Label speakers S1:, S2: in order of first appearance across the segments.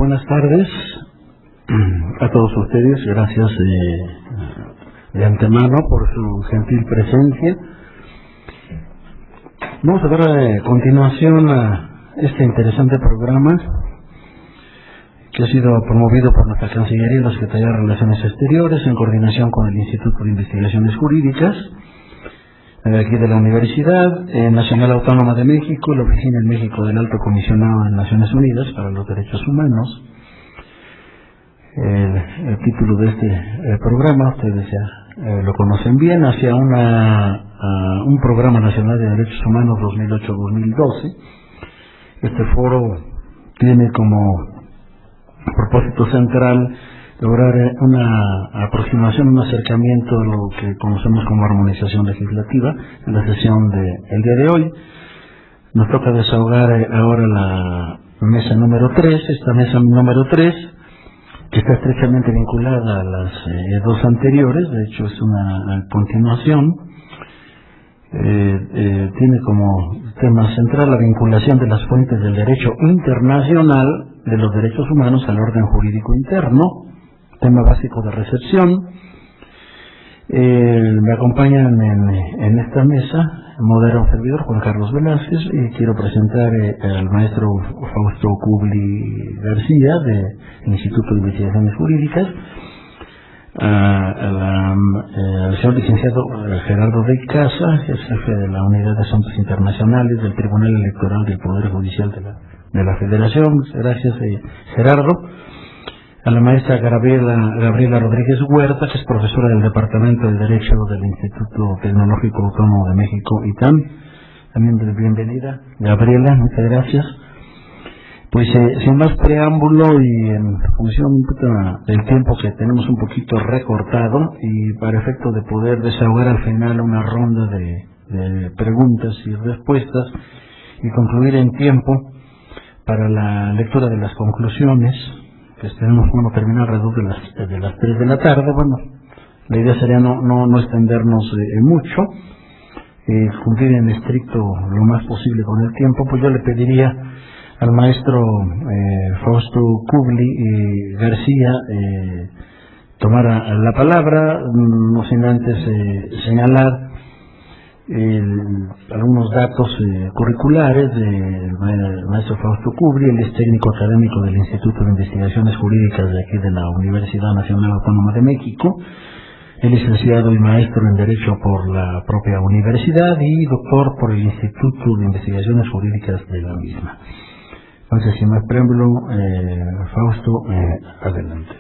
S1: buenas tardes a todos ustedes. Gracias de antemano por su gentil presencia. Vamos a dar a continuación a este interesante programa que ha sido promovido por nuestra Cancillería y la Secretaría de Relaciones Exteriores en coordinación con el Instituto de Investigaciones Jurídicas aquí de la Universidad Nacional Autónoma de México, la Oficina en México del Alto Comisionado de Naciones Unidas para los Derechos Humanos. El título de este programa, ustedes ya lo conocen bien, hacia un Programa Nacional de Derechos Humanos 2008-2012. Este foro tiene como propósito central lograr una aproximación, un acercamiento a lo que conocemos como armonización legislativa. En la sesión del día de hoy nos toca desahogar ahora la mesa número 3, esta mesa número 3, que está estrechamente vinculada a las dos anteriores. De hecho es una continuación. Tiene como tema central la vinculación de las fuentes del derecho internacional de los derechos humanos al orden jurídico interno, tema básico de recepción. Me acompañan en esta mesa, modera un servidor, Juan Carlos Velázquez, y quiero presentar al maestro Fausto Kubli García del Instituto de Investigaciones Jurídicas, al señor licenciado Gerardo de Casa, que es jefe de la Unidad de Asuntos Internacionales del Tribunal Electoral del Poder Judicial de la Federación. Gracias, Gerardo. A la maestra Gabriela Rodríguez Huerta, que es profesora del Departamento de Derecho del Instituto Tecnológico Autónomo de México, ITAM. También bienvenida, Gabriela, muchas gracias. Pues sin más preámbulo y en función del tiempo que tenemos un poquito recortado, y para efecto de poder desahogar al final una ronda de preguntas y respuestas y concluir en tiempo para la lectura de las conclusiones, que esperemos terminar alrededor de las 3 de la tarde. Bueno, la idea sería no extendernos mucho, cumplir en estricto lo más posible con el tiempo. Pues yo le pediría al maestro Fausto Kubli García tomara la palabra, no sin antes señalar algunos datos curriculares del maestro Fausto Kubli. Él es técnico académico del Instituto de Investigaciones Jurídicas de aquí de la Universidad Nacional Autónoma de México. Es licenciado y maestro en Derecho por la propia universidad y doctor por el Instituto de Investigaciones Jurídicas de la misma. Entonces, sin más preámbulo, Fausto, adelante.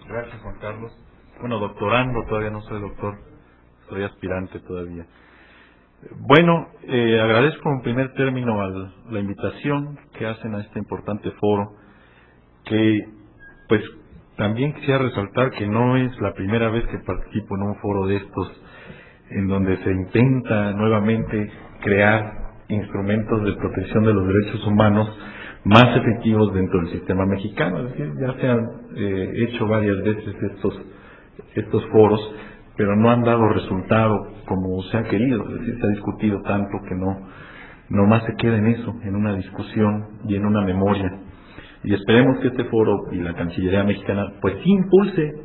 S2: Gracias Juan Carlos. Bueno, doctorando, todavía no soy doctor, soy aspirante todavía. Bueno, agradezco en primer término la invitación que hacen a este importante foro, que pues también quisiera resaltar que no es la primera vez que participo en un foro de estos, en donde se intenta nuevamente crear instrumentos de protección de los derechos humanos más efectivos dentro del sistema mexicano. Es decir, ya se han hecho varias veces estos foros, pero no han dado resultado como se ha querido. Es decir, se ha discutido tanto que no más se queda en eso, en una discusión y en una memoria. Y esperemos que este foro y la Cancillería mexicana pues impulse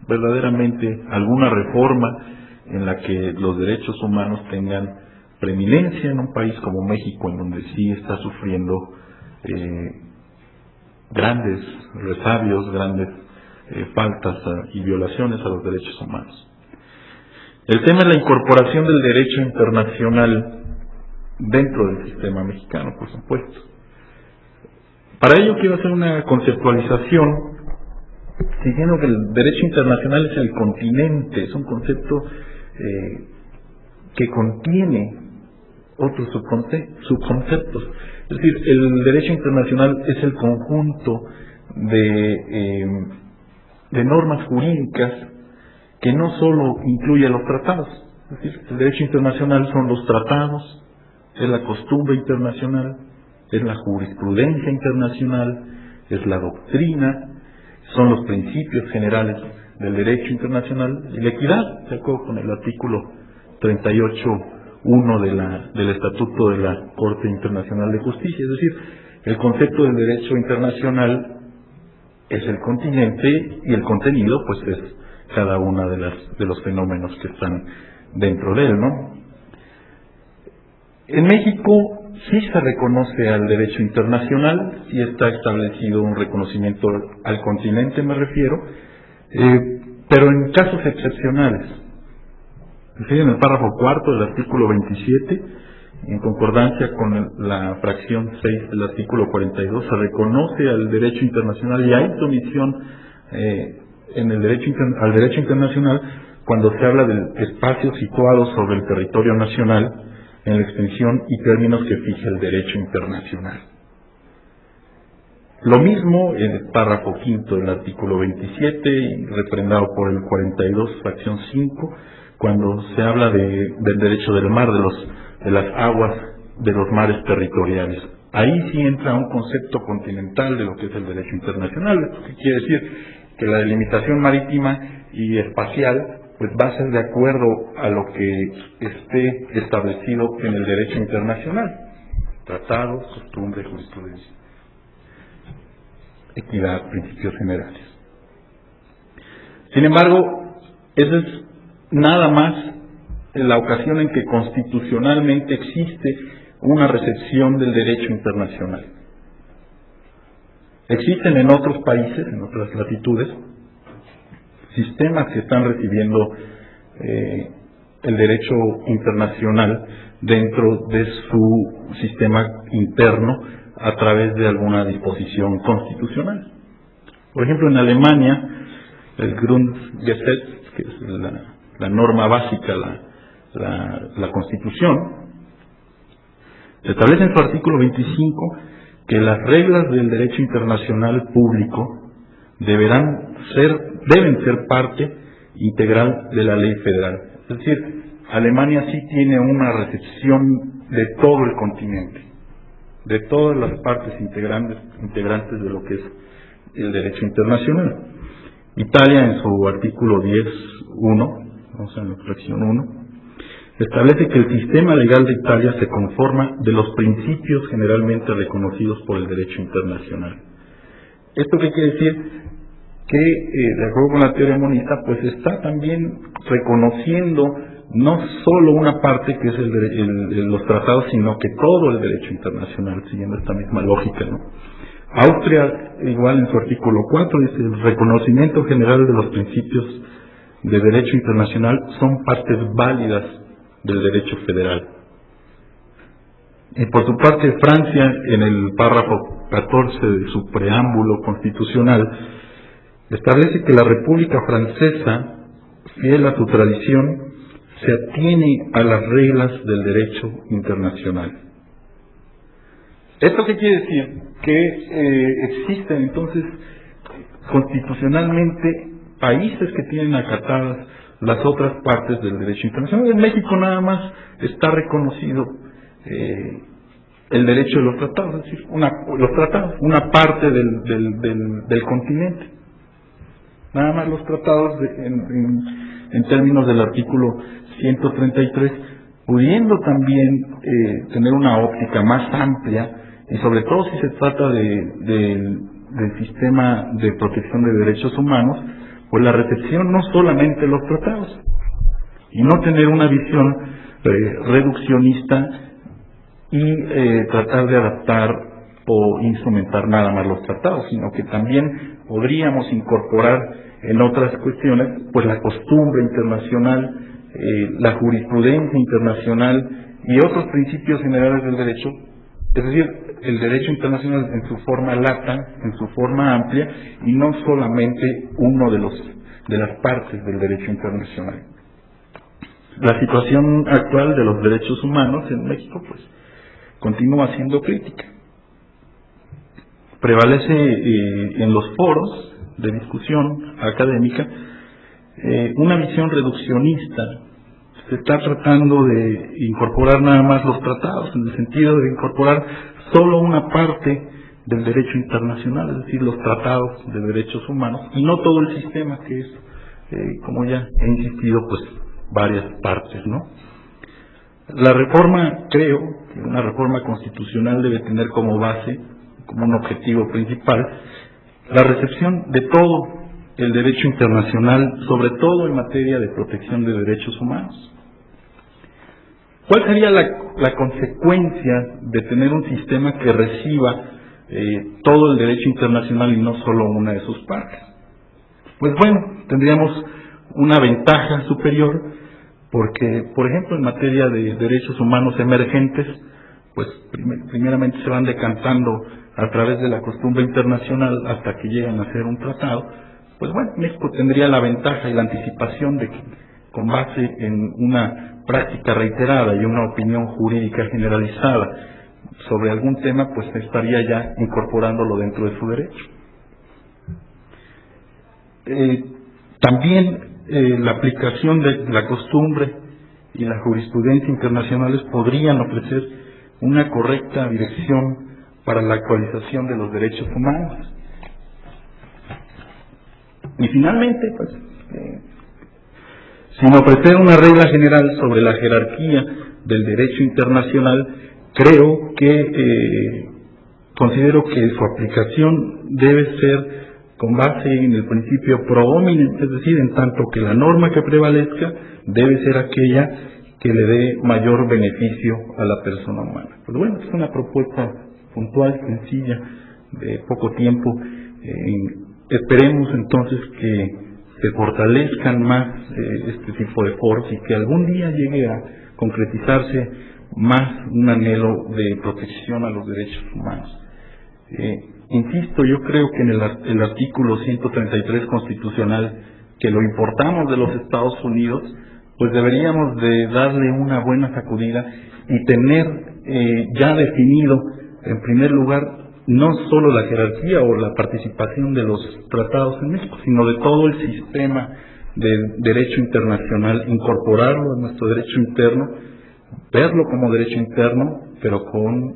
S2: verdaderamente alguna reforma en la que los derechos humanos tengan preeminencia en un país como México, en donde sí está sufriendo grandes resabios, grandes faltas y violaciones a los derechos humanos. El tema es la incorporación del derecho internacional dentro del sistema mexicano, por supuesto. Para ello quiero hacer una conceptualización diciendo que el derecho internacional es el continente, es un concepto que contiene otros subconceptos. Es decir, el derecho internacional es el conjunto de normas jurídicas que no solo incluye los tratados. Es decir, el derecho internacional son los tratados, es la costumbre internacional, es la jurisprudencia internacional, es la doctrina, son los principios generales del derecho internacional y la equidad, de acuerdo con el artículo 38.1 del Estatuto de la Corte Internacional de Justicia. Es decir, El concepto del derecho internacional es el continente y el contenido pues es cada una de los fenómenos que están dentro de él, ¿no? En México sí se reconoce al derecho internacional, sí está establecido un reconocimiento al continente, me refiero, pero en casos excepcionales. En el párrafo cuarto del artículo 27, en concordancia con la fracción 6 del artículo 42, se reconoce al derecho internacional y hay sumisión al derecho internacional cuando se habla del espacio situado sobre el territorio nacional en la extensión y términos que fija el derecho internacional. Lo mismo en el párrafo quinto del artículo 27, y refrendado por el 42, fracción 5, cuando se habla del derecho del mar, de las aguas de los mares territoriales. Ahí sí entra un concepto continental de lo que es el derecho internacional, que quiere decir que la delimitación marítima y espacial pues va a ser de acuerdo a lo que esté establecido en el derecho internacional: tratados, costumbres, jurisprudencia, equidad, principios generales. Sin embargo, esa es nada más la ocasión en que constitucionalmente existe una recepción del derecho internacional. Existen en otros países, en otras latitudes, sistemas que están recibiendo el derecho internacional dentro de su sistema interno a través de alguna disposición constitucional. Por ejemplo, en Alemania, el Grundgesetz, que es la norma básica, la Constitución, establece en su artículo 25 que las reglas del derecho internacional público deben ser parte integral de la ley federal. Es decir, Alemania sí tiene una recepción de todo el continente, de todas las partes integrantes de lo que es el derecho internacional. Italia, en su artículo 10.1, vamos a la fracción 1, establece que el sistema legal de Italia se conforma de los principios generalmente reconocidos por el derecho internacional. ¿Esto qué quiere decir? Que, de acuerdo con la teoría monista, pues está también reconociendo no solo una parte que es los tratados, sino que todo el derecho internacional, siguiendo esta misma lógica, ¿no? Austria, igual en su artículo 4, dice: el reconocimiento general de los principios de derecho internacional son partes válidas del derecho federal. Y por su parte, Francia, en el párrafo 14 de su preámbulo constitucional, establece que la República Francesa, fiel a su tradición, se atiene a las reglas del derecho internacional. ¿Esto qué quiere decir? Que existen entonces constitucionalmente países que tienen acatadas las otras partes del derecho internacional. En México nada más está reconocido el derecho de los tratados, es decir, una parte del continente. Nada más los tratados en términos del artículo 133, pudiendo también tener una óptica más amplia, y sobre todo si se trata del sistema de protección de derechos humanos, pues la recepción no solamente los tratados, y no tener una visión reduccionista y tratar de adaptar o instrumentar nada más los tratados, sino que también podríamos incorporar en otras cuestiones pues la costumbre internacional, la jurisprudencia internacional y otros principios generales del derecho, es decir, el derecho internacional en su forma lata, en su forma amplia, y no solamente uno de las partes del derecho internacional. La situación actual de los derechos humanos en México pues continúa siendo crítica. Prevalece en los foros de discusión académica una visión reduccionista. Se está tratando de incorporar nada más los tratados, en el sentido de incorporar solo una parte del derecho internacional, es decir, los tratados de derechos humanos, y no todo el sistema, que es, como ya he insistido, pues varias partes, ¿no? La reforma, creo que una reforma constitucional debe tener como base
S3: como un objetivo principal la recepción de todo el derecho internacional, sobre todo en materia de protección de derechos humanos. ¿Cuál sería la consecuencia de tener un sistema que reciba todo el derecho internacional y no solo una de sus partes? Pues bueno, tendríamos una ventaja superior porque, por ejemplo, en materia de derechos humanos emergentes, pues primeramente se van decantando a través de la costumbre internacional hasta que llegan a ser un tratado. Pues bueno, México tendría la ventaja y la anticipación de que, con base en una práctica reiterada y una opinión jurídica generalizada sobre algún tema, pues estaría ya incorporándolo dentro de su derecho. También la aplicación de la costumbre y la jurisprudencia internacionales podrían ofrecer una correcta dirección para la actualización de los derechos humanos. Y finalmente, pues, sin ofrecer una regla general sobre la jerarquía del derecho internacional, considero que su aplicación debe ser con base en el principio pro hominem, es decir, en tanto que la norma que prevalezca debe ser aquella que le dé mayor beneficio a la persona humana. Pues bueno, es una propuesta puntual, sencilla, de poco tiempo. Esperemos entonces que se fortalezcan más este tipo de foros y que algún día llegue a concretizarse más un anhelo de protección a los derechos humanos. Insisto, yo creo que en el artículo 133 constitucional, que lo importamos de los Estados Unidos, pues deberíamos de darle una buena sacudida y tener ya definido, en primer lugar, no solo la jerarquía o la participación de los tratados en México, sino de todo el sistema de derecho internacional, incorporarlo a nuestro derecho interno, verlo como derecho interno, pero con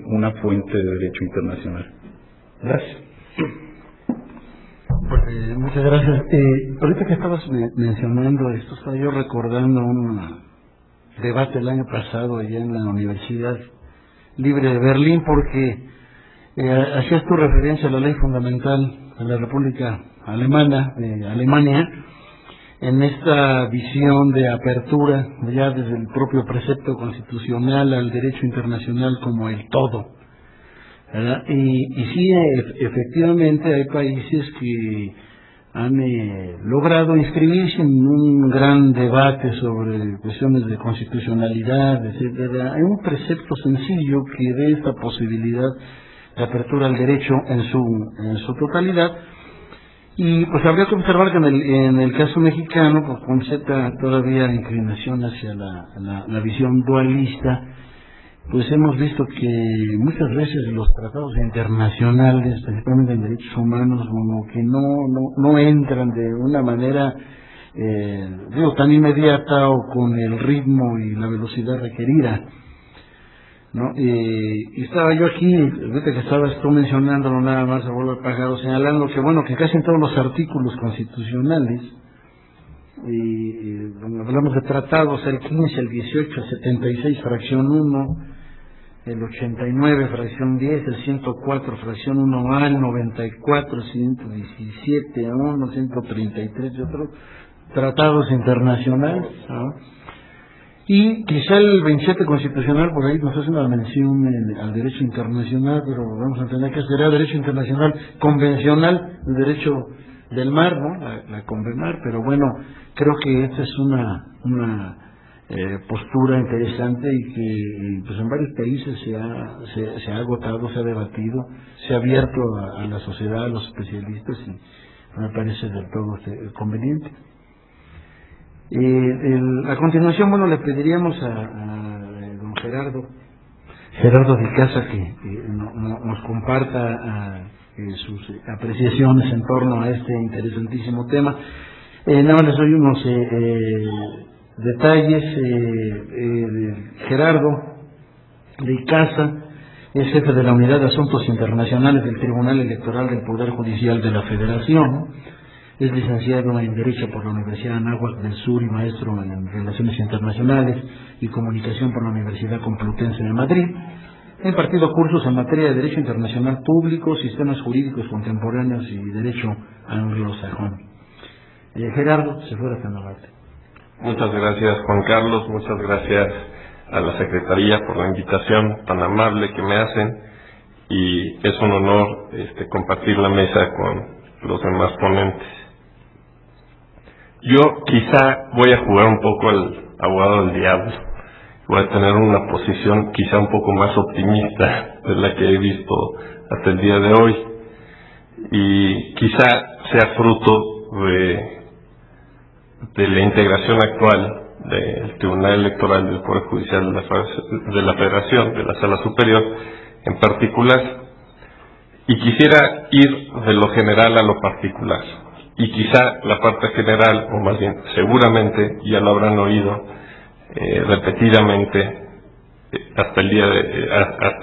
S3: una fuente de derecho internacional. Gracias.
S1: Pues, muchas gracias. Ahorita que estabas mencionando esto, estaba yo recordando un debate el año pasado allá en la Universidad Libre de Berlín, porque hacías tu referencia a la ley fundamental de la República Alemana, Alemania, en esta visión de apertura, ya desde el propio precepto constitucional al derecho internacional como el todo, ¿verdad? Y sí, efectivamente hay países que han logrado inscribirse en un gran debate sobre cuestiones de constitucionalidad, etcétera. Hay un precepto sencillo que dé esta posibilidad de apertura al derecho en su totalidad. Y pues habría que observar que en el caso mexicano, pues con cierta todavía inclinación hacia la visión dualista, pues hemos visto que muchas veces los tratados internacionales, principalmente en derechos humanos, como que no entran de una manera tan inmediata o con el ritmo y la velocidad requerida, ¿no? Y estaba yo aquí, ahorita que estabas tú mencionándolo nada más a vuelo de pájaro, señalando que bueno, que casi en todos los artículos constitucionales, y cuando hablamos de tratados, el 15, el 18, el 76, fracción 1, el 89, fracción 10, el 104, fracción 1A, el 94, 117, 1, 133 y otros tratados internacionales, ¿no? Y quizá el 27 constitucional por ahí nos hace una mención al derecho internacional, pero vamos a entender que será derecho internacional convencional, el derecho del mar, ¿no? La Convenmar, pero bueno, creo que esta es una postura interesante y que pues en varios países se ha agotado, se ha debatido, se ha abierto a la sociedad, a los especialistas y me parece del todo conveniente. A continuación, bueno, le pediríamos a don Gerardo de Casa que nos comparta sus apreciaciones en torno a este interesantísimo tema. Nada más les doy unos detalles. Gerardo de Casa es jefe de la Unidad de Asuntos Internacionales del Tribunal Electoral del Poder Judicial de la Federación. Es licenciado en Derecho por la Universidad Anáhuac del Sur y maestro en Relaciones Internacionales y Comunicación por la Universidad Complutense de Madrid. He impartido cursos en materia de Derecho Internacional Público, Sistemas Jurídicos Contemporáneos y Derecho Anglosajón. Gerardo, se fuera Canavarte.
S4: Muchas gracias, Juan Carlos. Muchas gracias a la Secretaría por la invitación tan amable que me hacen, y es un honor compartir la mesa con los demás ponentes. Yo quizá voy a jugar un poco al abogado del diablo. Voy a tener una posición quizá un poco más optimista de la que he visto hasta el día de hoy, y quizá sea fruto de la integración actual del Tribunal Electoral del Poder Judicial de la Federación, de la Sala Superior en particular, y quisiera ir de lo general a lo particular, y quizá la parte general, o más bien seguramente ya lo habrán oído repetidamente hasta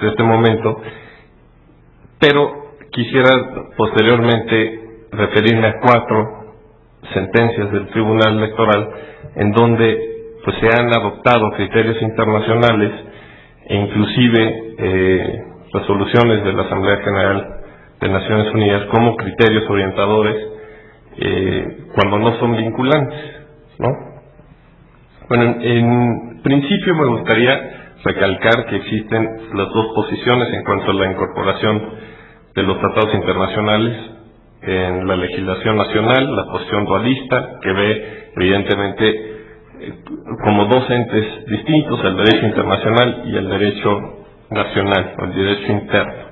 S4: este momento, pero quisiera posteriormente referirme a 4 sentencias del Tribunal Electoral en donde pues se han adoptado criterios internacionales e inclusive resoluciones de la Asamblea General de Naciones Unidas como criterios orientadores cuando no son vinculantes, ¿no? Bueno, en principio me gustaría recalcar que existen las 2 posiciones en cuanto a la incorporación de los tratados internacionales en la legislación nacional: la posición dualista, que ve evidentemente como 2 entes distintos, el derecho internacional y el derecho nacional, o el derecho interno.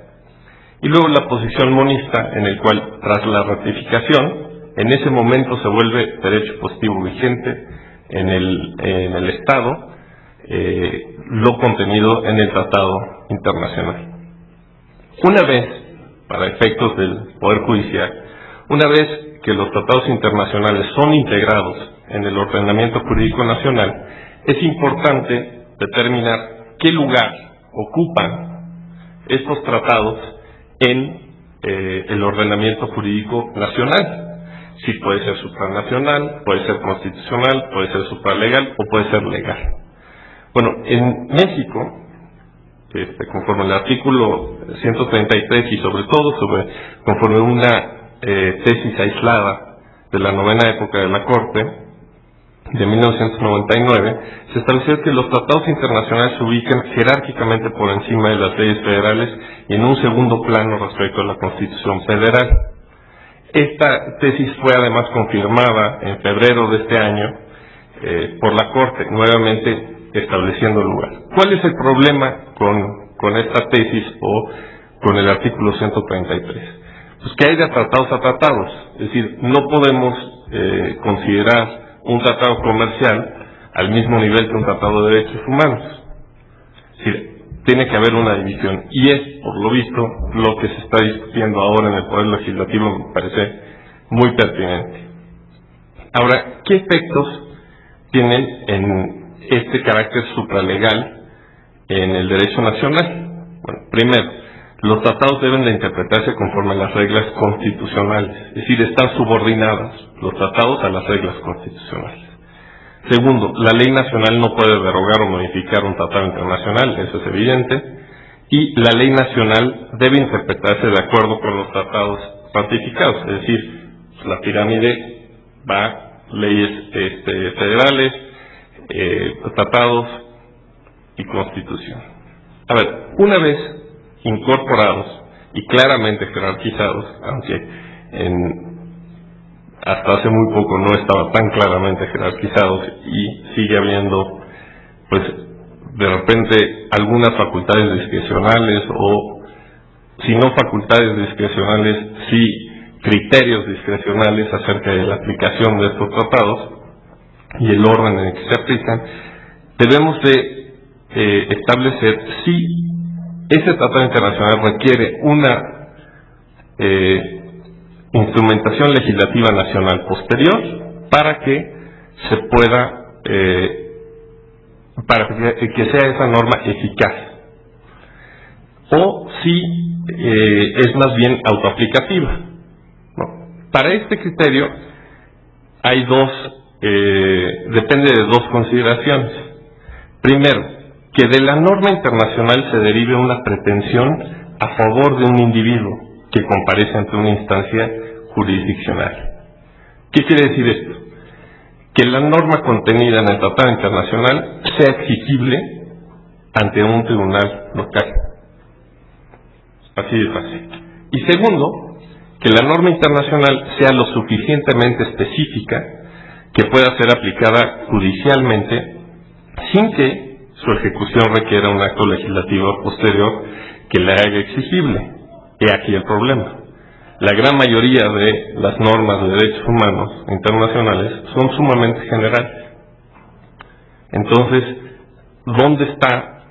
S4: Y luego la posición monista, en el cual tras la ratificación, en ese momento se vuelve derecho positivo vigente en el Estado lo contenido en el tratado internacional. Una vez, para efectos del Poder Judicial, una vez que los tratados internacionales son integrados en el ordenamiento jurídico nacional, es importante determinar qué lugar ocupan estos tratados en el ordenamiento jurídico nacional. Si puede ser supranacional, puede ser constitucional, puede ser supralegal o puede ser legal. Bueno, en México, conforme al artículo 133 y sobre todo conforme una tesis aislada de la 9ª época de la Corte de 1999, se estableció que los tratados internacionales se ubican jerárquicamente por encima de las leyes federales y en un segundo plano respecto a la Constitución Federal. Esta tesis fue además confirmada en febrero de este año por la Corte, nuevamente estableciendo lugar. ¿Cuál es el problema con esta tesis o con el artículo 133? Pues que hay de tratados a tratados, es decir, no podemos considerar un tratado comercial al mismo nivel que un tratado de derechos humanos. Es decir, tiene que haber una división, y es, por lo visto, lo que se está discutiendo ahora en el Poder Legislativo. Me parece muy pertinente. Ahora, ¿qué efectos tienen en este carácter supralegal en el derecho nacional? Bueno, primero, los tratados deben de interpretarse conforme a las reglas constitucionales, es decir, están subordinados los tratados a las reglas constitucionales. Segundo, la ley nacional no puede derogar o modificar un tratado internacional, eso es evidente, y la ley nacional debe interpretarse de acuerdo con los tratados ratificados, es decir, la pirámide va leyes federales, tratados y constitución. A ver, una vez incorporados y claramente jerarquizados, aunque hasta hace muy poco no estaba tan claramente jerarquizados y sigue habiendo, pues, de repente algunas facultades discrecionales, o si no facultades discrecionales, sí criterios discrecionales acerca de la aplicación de estos tratados y el orden en el que se aplican, debemos de establecer si ese tratado internacional requiere una instrumentación legislativa nacional posterior para que se pueda, para que sea esa norma eficaz, o si es más bien autoaplicativa, ¿no? Para este criterio hay depende de 2 consideraciones. Primero, que de la norma internacional se derive una pretensión a favor de un individuo que comparece ante una instancia jurisdiccional. ¿Qué quiere decir esto? Que la norma contenida en el Tratado Internacional sea exigible ante un tribunal local. Así de fácil. Y segundo, que la norma internacional sea lo suficientemente específica que pueda ser aplicada judicialmente sin que su ejecución requiera un acto legislativo posterior que la haga exigible. He aquí el problema. La gran mayoría de las normas de derechos humanos internacionales son sumamente generales. Entonces, ¿dónde está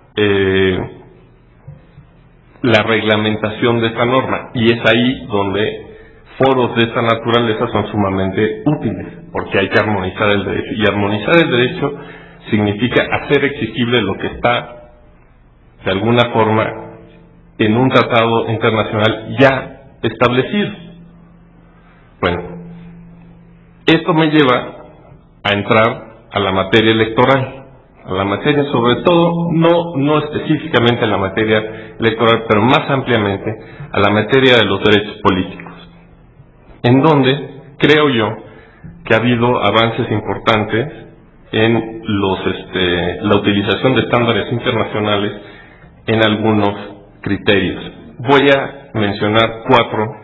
S4: la reglamentación de esta norma? Y es ahí donde foros de esta naturaleza son sumamente útiles, porque hay que armonizar el derecho. Y armonizar el derecho significa hacer exigible lo que está, de alguna forma, en un tratado internacional ya establecido. Bueno, esto me lleva a entrar a la materia electoral, a la materia sobre todo, no específicamente a la materia electoral, pero más ampliamente a la materia de los derechos políticos, en donde creo yo que ha habido avances importantes en la utilización de estándares internacionales en algunos criterios. Voy a mencionar 4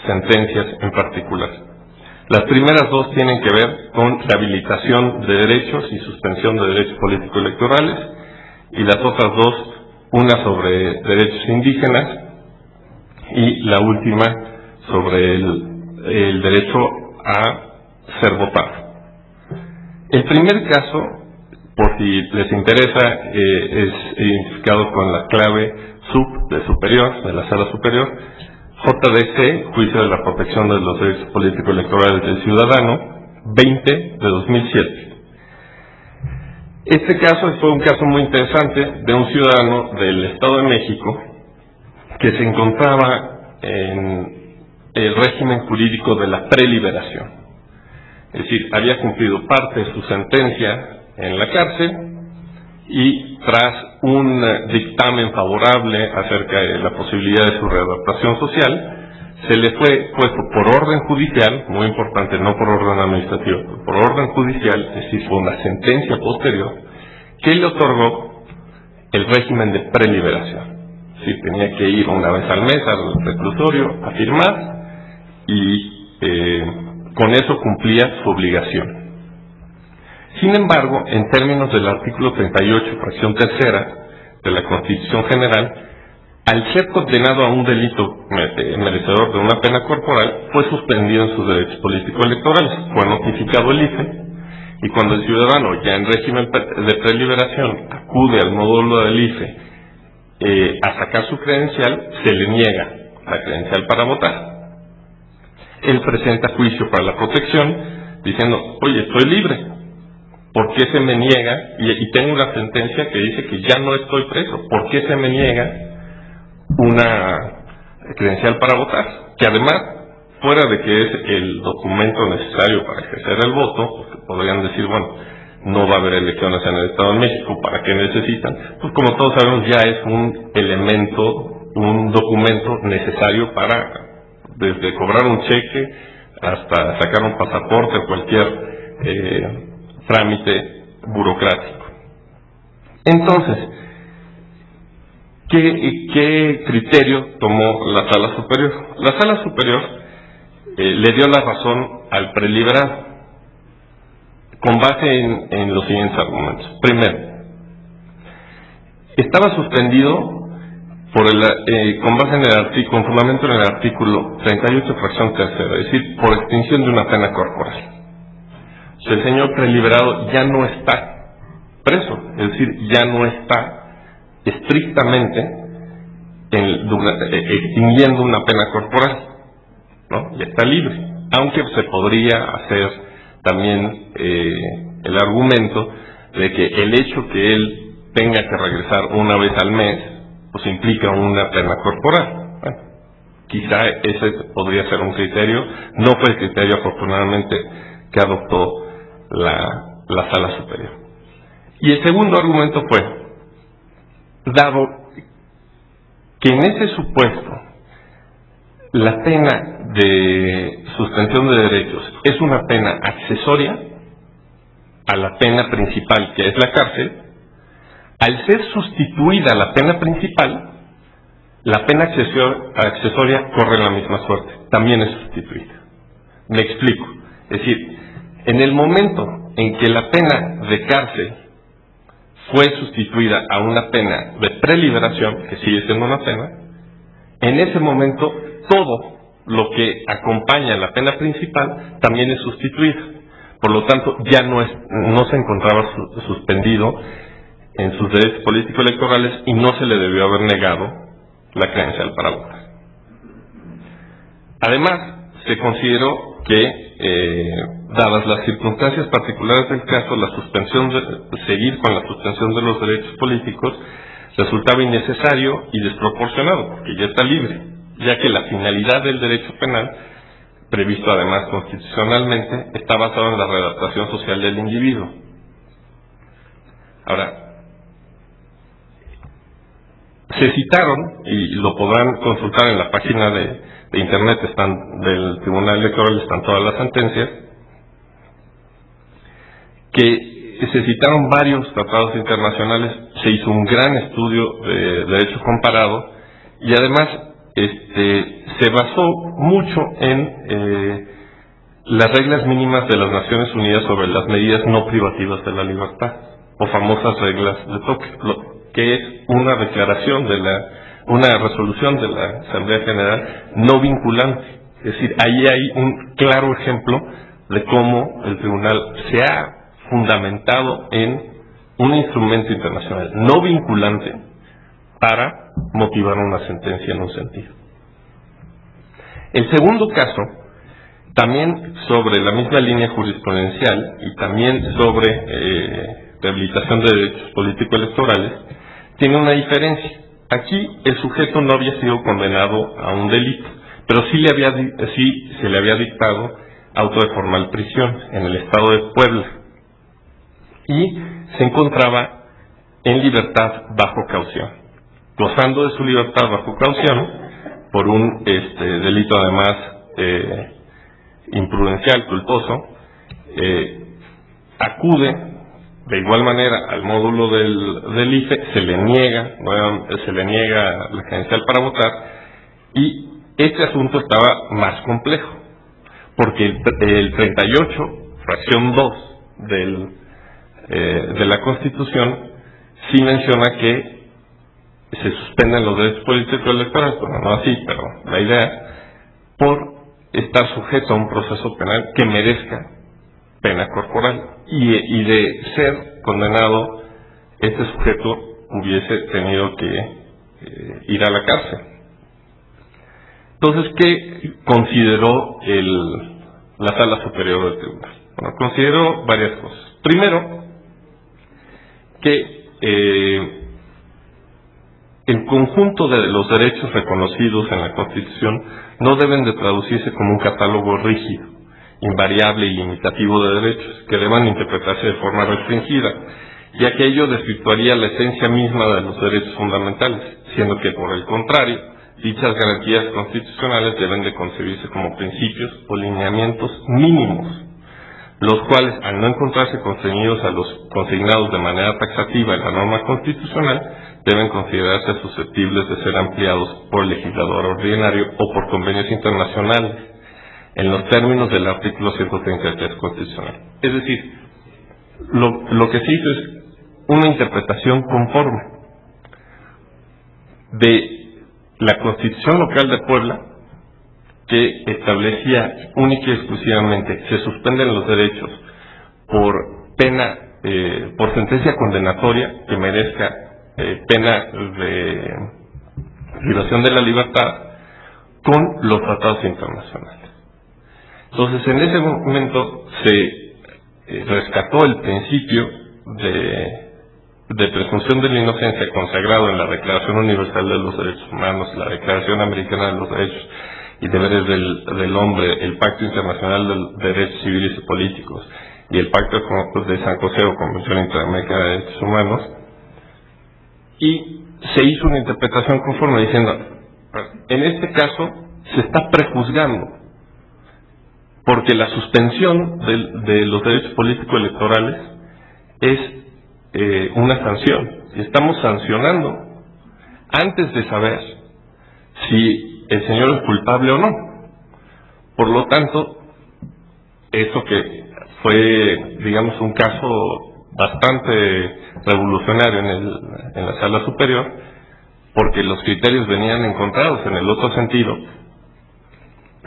S4: sentencias en particular. Las primeras 2 tienen que ver con rehabilitación de derechos y suspensión de derechos político-electorales, y las otras 2, una sobre derechos indígenas y la última sobre el derecho a ser votado. El primer caso, por si les interesa, es identificado con la clave sub de superior, de la sala superior, JDC, Juicio de la Protección de los Derechos Político-Electorales del Ciudadano, 20 de 2007. Este caso fue un caso muy interesante de un ciudadano del Estado de México que se encontraba en el régimen jurídico de la preliberación. Es decir, había cumplido parte de su sentencia en la cárcel y tras un dictamen favorable acerca de la posibilidad de su readaptación social, se le fue puesto por orden judicial, muy importante, no por orden administrativo, por orden judicial, es decir, por una sentencia posterior, que le otorgó el régimen de preliberación. Es decir, tenía que ir una vez al mes al reclusorio a firmar y con eso cumplía su obligación. Sin embargo, en términos del artículo 38, fracción tercera de la Constitución General, al ser condenado a un delito merecedor de una pena corporal, fue suspendido en sus derechos político-electorales. Fue notificado el IFE, y cuando el ciudadano, ya en régimen de preliberación, acude al módulo del IFE a sacar su credencial, se le niega la credencial para votar. Él presenta juicio para la protección, diciendo, oye, estoy libre. ¿Por qué se me niega? Y tengo una sentencia que dice que ya no estoy preso. ¿Por qué se me niega una credencial para votar? Que además, fuera de que es el documento necesario para ejercer el voto, porque podrían decir, bueno, no va a haber elecciones en el Estado de México, ¿para qué necesitan? Pues como todos sabemos, ya es un elemento, un documento necesario para, desde cobrar un cheque hasta sacar un pasaporte o cualquier trámite burocrático. Entonces, ¿qué criterio tomó la Sala Superior? La Sala Superior le dio la razón al preliberado con base en los siguientes argumentos. Primero, estaba suspendido con base en el artículo, con fundamento en el artículo 38, fracción tercera, es decir, por extinción de una pena corporal. El señor preliberado ya no está preso, es decir, ya no está estrictamente extinguiendo una pena corporal, ¿no? Ya está libre, aunque se podría hacer también el argumento de que el hecho que él tenga que regresar una vez al mes, pues implica una pena corporal. Bueno, quizá ese podría ser un criterio, no fue el criterio afortunadamente que adoptó la Sala Superior. Y el segundo argumento fue dado que en ese supuesto la pena de suspensión de derechos es una pena accesoria a la pena principal, que es la cárcel, al ser sustituida la pena principal, la pena accesoria corre la misma suerte, también es sustituida. Me explico. Es decir, en el momento en que la pena de cárcel fue sustituida a una pena de preliberación, que sigue siendo una pena, en ese momento todo lo que acompaña la pena principal también es sustituido. Por lo tanto, ya no se encontraba suspendido en sus derechos político-electorales y no se le debió haber negado la credencial para votar. Además, se consideró que, dadas las circunstancias particulares del caso, seguir con la suspensión de los derechos políticos resultaba innecesario y desproporcionado, porque ya está libre, ya que la finalidad del derecho penal, previsto además constitucionalmente, está basado en la readaptación social del individuo. Ahora, se citaron, y lo podrán consultar en la página de internet del Tribunal Electoral, están todas las sentencias, que se citaron varios tratados internacionales, se hizo un gran estudio de derecho comparado y además se basó mucho en las reglas mínimas de las Naciones Unidas sobre las medidas no privativas de la libertad, o famosas reglas de Tokio, que es una declaración una resolución de la Asamblea General no vinculante. Es decir, ahí hay un claro ejemplo de cómo el tribunal se ha fundamentado en un instrumento internacional no vinculante para motivar una sentencia en un sentido. El segundo caso, también sobre la misma línea jurisprudencial y también sobre rehabilitación de derechos político-electorales, tiene una diferencia. Aquí el sujeto no había sido condenado a un delito, pero sí se le había dictado auto de formal prisión en el estado de Puebla y se encontraba en libertad bajo caución, gozando de su libertad bajo caución por un delito además imprudencial, culposo. Acude de igual manera al módulo del IFE, se le niega la credencial para votar, y este asunto estaba más complejo, porque el 38, fracción 2 de la Constitución, sí menciona que se suspenden los derechos políticos electorales, bueno, no así, pero la idea, por estar sujeto a un proceso penal que merezca pena corporal, y de ser condenado, este sujeto hubiese tenido que ir a la cárcel. Entonces, ¿qué consideró la Sala Superior del Tribunal? Bueno, consideró varias cosas. Primero, que el conjunto de los derechos reconocidos en la Constitución no deben de traducirse como un catálogo rígido, invariable y limitativo de derechos, que deban interpretarse de forma restringida, ya que ello desvirtuaría la esencia misma de los derechos fundamentales, siendo que, por el contrario, dichas garantías constitucionales deben de concebirse como principios o lineamientos mínimos, los cuales, al no encontrarse constreñidos a los consignados de manera taxativa en la norma constitucional, deben considerarse susceptibles de ser ampliados por el legislador ordinario o por convenios internacionales, en los términos del artículo 133 constitucional. Es decir, lo que se hizo es una interpretación conforme de la Constitución Local de Puebla, que establecía única y exclusivamente se suspenden los derechos por pena, por sentencia condenatoria que merezca pena de privación de la libertad, con los tratados internacionales. Entonces, en ese momento se rescató el principio de presunción de la inocencia consagrado en la Declaración Universal de los Derechos Humanos, la Declaración Americana de los Derechos y Deberes del Hombre, el Pacto Internacional de Derechos Civiles y Políticos y el Pacto de San José o Convención Interamericana de Derechos Humanos, y se hizo una interpretación conforme diciendo, en este caso se está prejuzgando, porque la suspensión de los derechos políticos electorales es una sanción, y estamos sancionando antes de saber si el señor es culpable o no. Por lo tanto, eso que fue, digamos, un caso bastante revolucionario en la sala superior, porque los criterios venían encontrados en el otro sentido,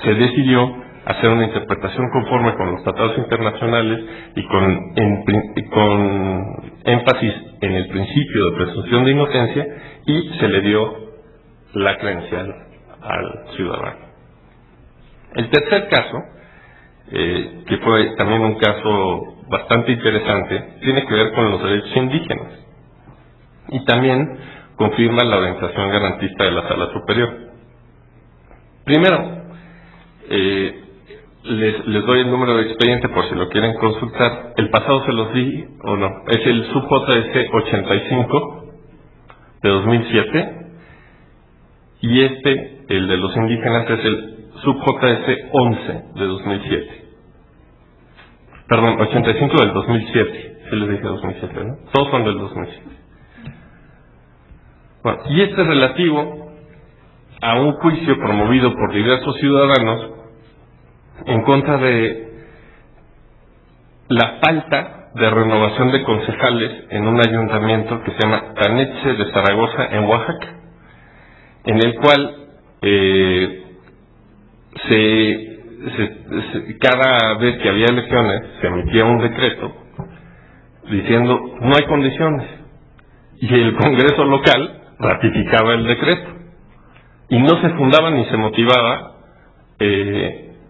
S4: se decidió hacer una interpretación conforme con los tratados internacionales y con énfasis en el principio de presunción de inocencia, y se le dio la credencial al ciudadano. El tercer caso, que fue también un caso bastante interesante, tiene que ver con los derechos indígenas y también confirma la orientación garantista de la Sala Superior. Primero, les doy el número de expediente por si lo quieren consultar. El pasado se los di o no. Es el sub-JS 85 de 2007 y el de los indígenas, es el sub-JS 11 de 2007. Perdón, 85 del 2007. Sí les dije 2007, ¿no? Todos son del 2007. Bueno, y es relativo a un juicio promovido por diversos ciudadanos en contra de la falta de renovación de concejales en un ayuntamiento que se llama Tanetxe de Zaragoza, en Oaxaca, en el cual cada vez que había elecciones se emitía un decreto diciendo no hay condiciones, y el Congreso local ratificaba el decreto y no se fundaba ni se motivaba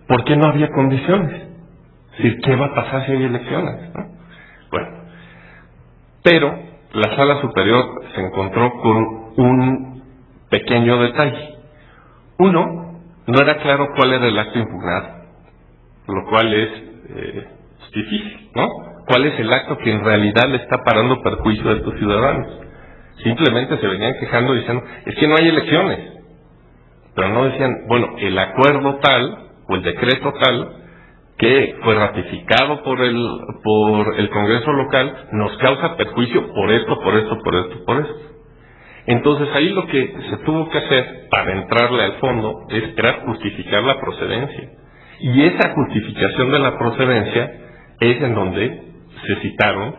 S4: por qué no había condiciones. Es decir, ¿qué va a pasar si hay elecciones? ¿No? Bueno, pero la Sala Superior se encontró con un pequeño detalle. Uno, no era claro cuál era el acto impugnado, lo cual es difícil, ¿no? ¿Cuál es el acto que en realidad le está parando perjuicio de tus ciudadanos? Simplemente se venían quejando diciendo, es que no hay elecciones, pero no decían, bueno, el acuerdo tal o el decreto tal que fue ratificado por el Congreso local nos causa perjuicio por esto, por esto, por esto, por esto. Entonces ahí lo que se tuvo que hacer para entrarle al fondo era justificar la procedencia. Y esa justificación de la procedencia es en donde se citaron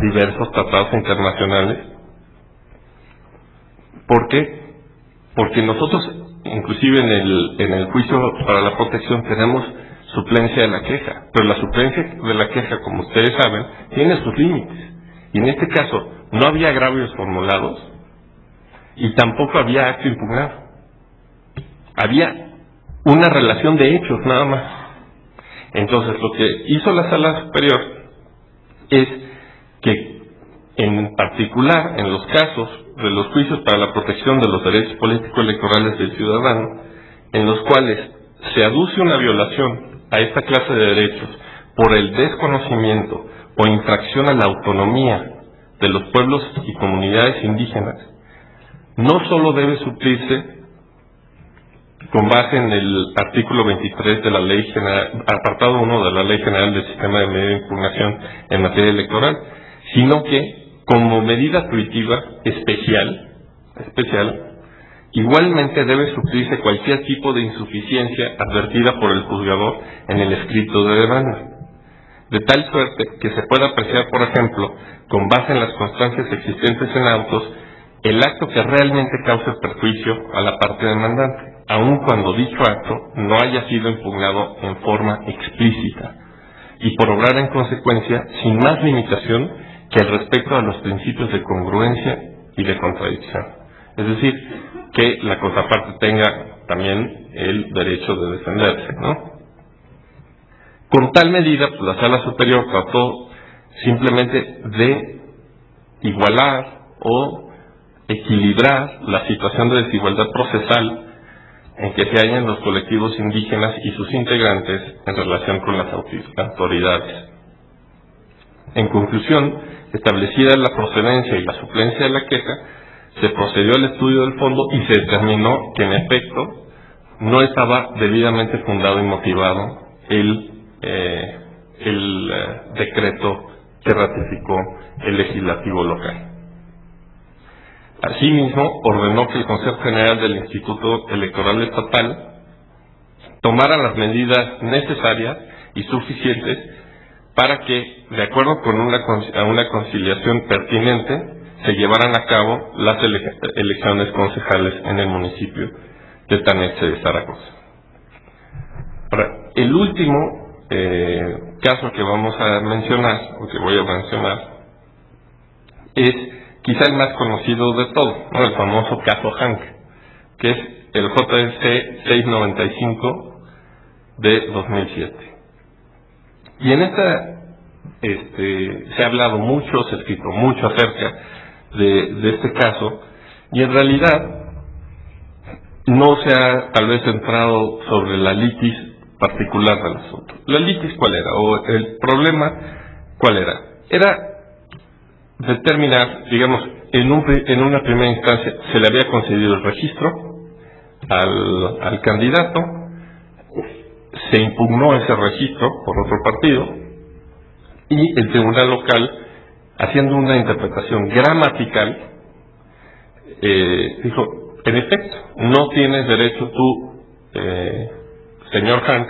S4: diversos tratados internacionales. ¿Por qué? Porque nosotros, inclusive en el juicio para la protección, tenemos suplencia de la queja, pero la suplencia de la queja, como ustedes saben, tiene sus límites. Y en este caso no había agravios formulados y tampoco había acto impugnado. Había una relación de hechos nada más. Entonces lo que hizo la Sala Superior es que, en particular en los casos de los juicios para la protección de los derechos políticos electorales del ciudadano, en los cuales se aduce una violación a esta clase de derechos por el desconocimiento o infracción a la autonomía de los pueblos y comunidades indígenas, no solo debe suplirse con base en el artículo 23 de la Ley General, apartado 1 de la Ley General del Sistema de Medida de Impugnación en materia electoral, sino que como medida punitiva especial, igualmente debe suplirse cualquier tipo de insuficiencia advertida por el juzgador en el escrito de demanda, de tal suerte que se pueda apreciar, por ejemplo, con base en las constancias existentes en autos, el acto que realmente cause perjuicio a la parte demandante, aun cuando dicho acto no haya sido impugnado en forma explícita, y por obrar en consecuencia sin más limitación que el respecto a los principios de congruencia y de contradicción. Es decir, que la contraparte tenga también el derecho de defenderse, ¿no? Con tal medida, pues, la Sala Superior trató simplemente de igualar o equilibrar la situación de desigualdad procesal en que se hallan los colectivos indígenas y sus integrantes en relación con las autoridades. En conclusión, establecida la procedencia y la suplencia de la queja, se procedió al estudio del fondo y se determinó que en efecto no estaba debidamente fundado y motivado el decreto que ratificó el legislativo local. Asimismo, ordenó que el Consejo General del Instituto Electoral Estatal tomara las medidas necesarias y suficientes para que, de acuerdo con una conciliación pertinente, se llevaran a cabo las elecciones concejales en el municipio de Taneche de Zaragoza. El último caso que vamos a mencionar, o que voy a mencionar, es quizá el más conocido de todos, ¿no? El famoso caso Hank, que es el JC 695 de 2007. Y en esta se ha hablado mucho, se ha escrito mucho acerca de este caso, y en realidad no se ha tal vez centrado sobre la litis particular del asunto. ¿La litis cuál era? O el problema cuál era? Era determinar, digamos, en una primera instancia se le había concedido el registro al candidato, se impugnó ese registro por otro partido y el tribunal local, haciendo una interpretación gramatical, dijo, en efecto, no tienes derecho tú, señor Hank,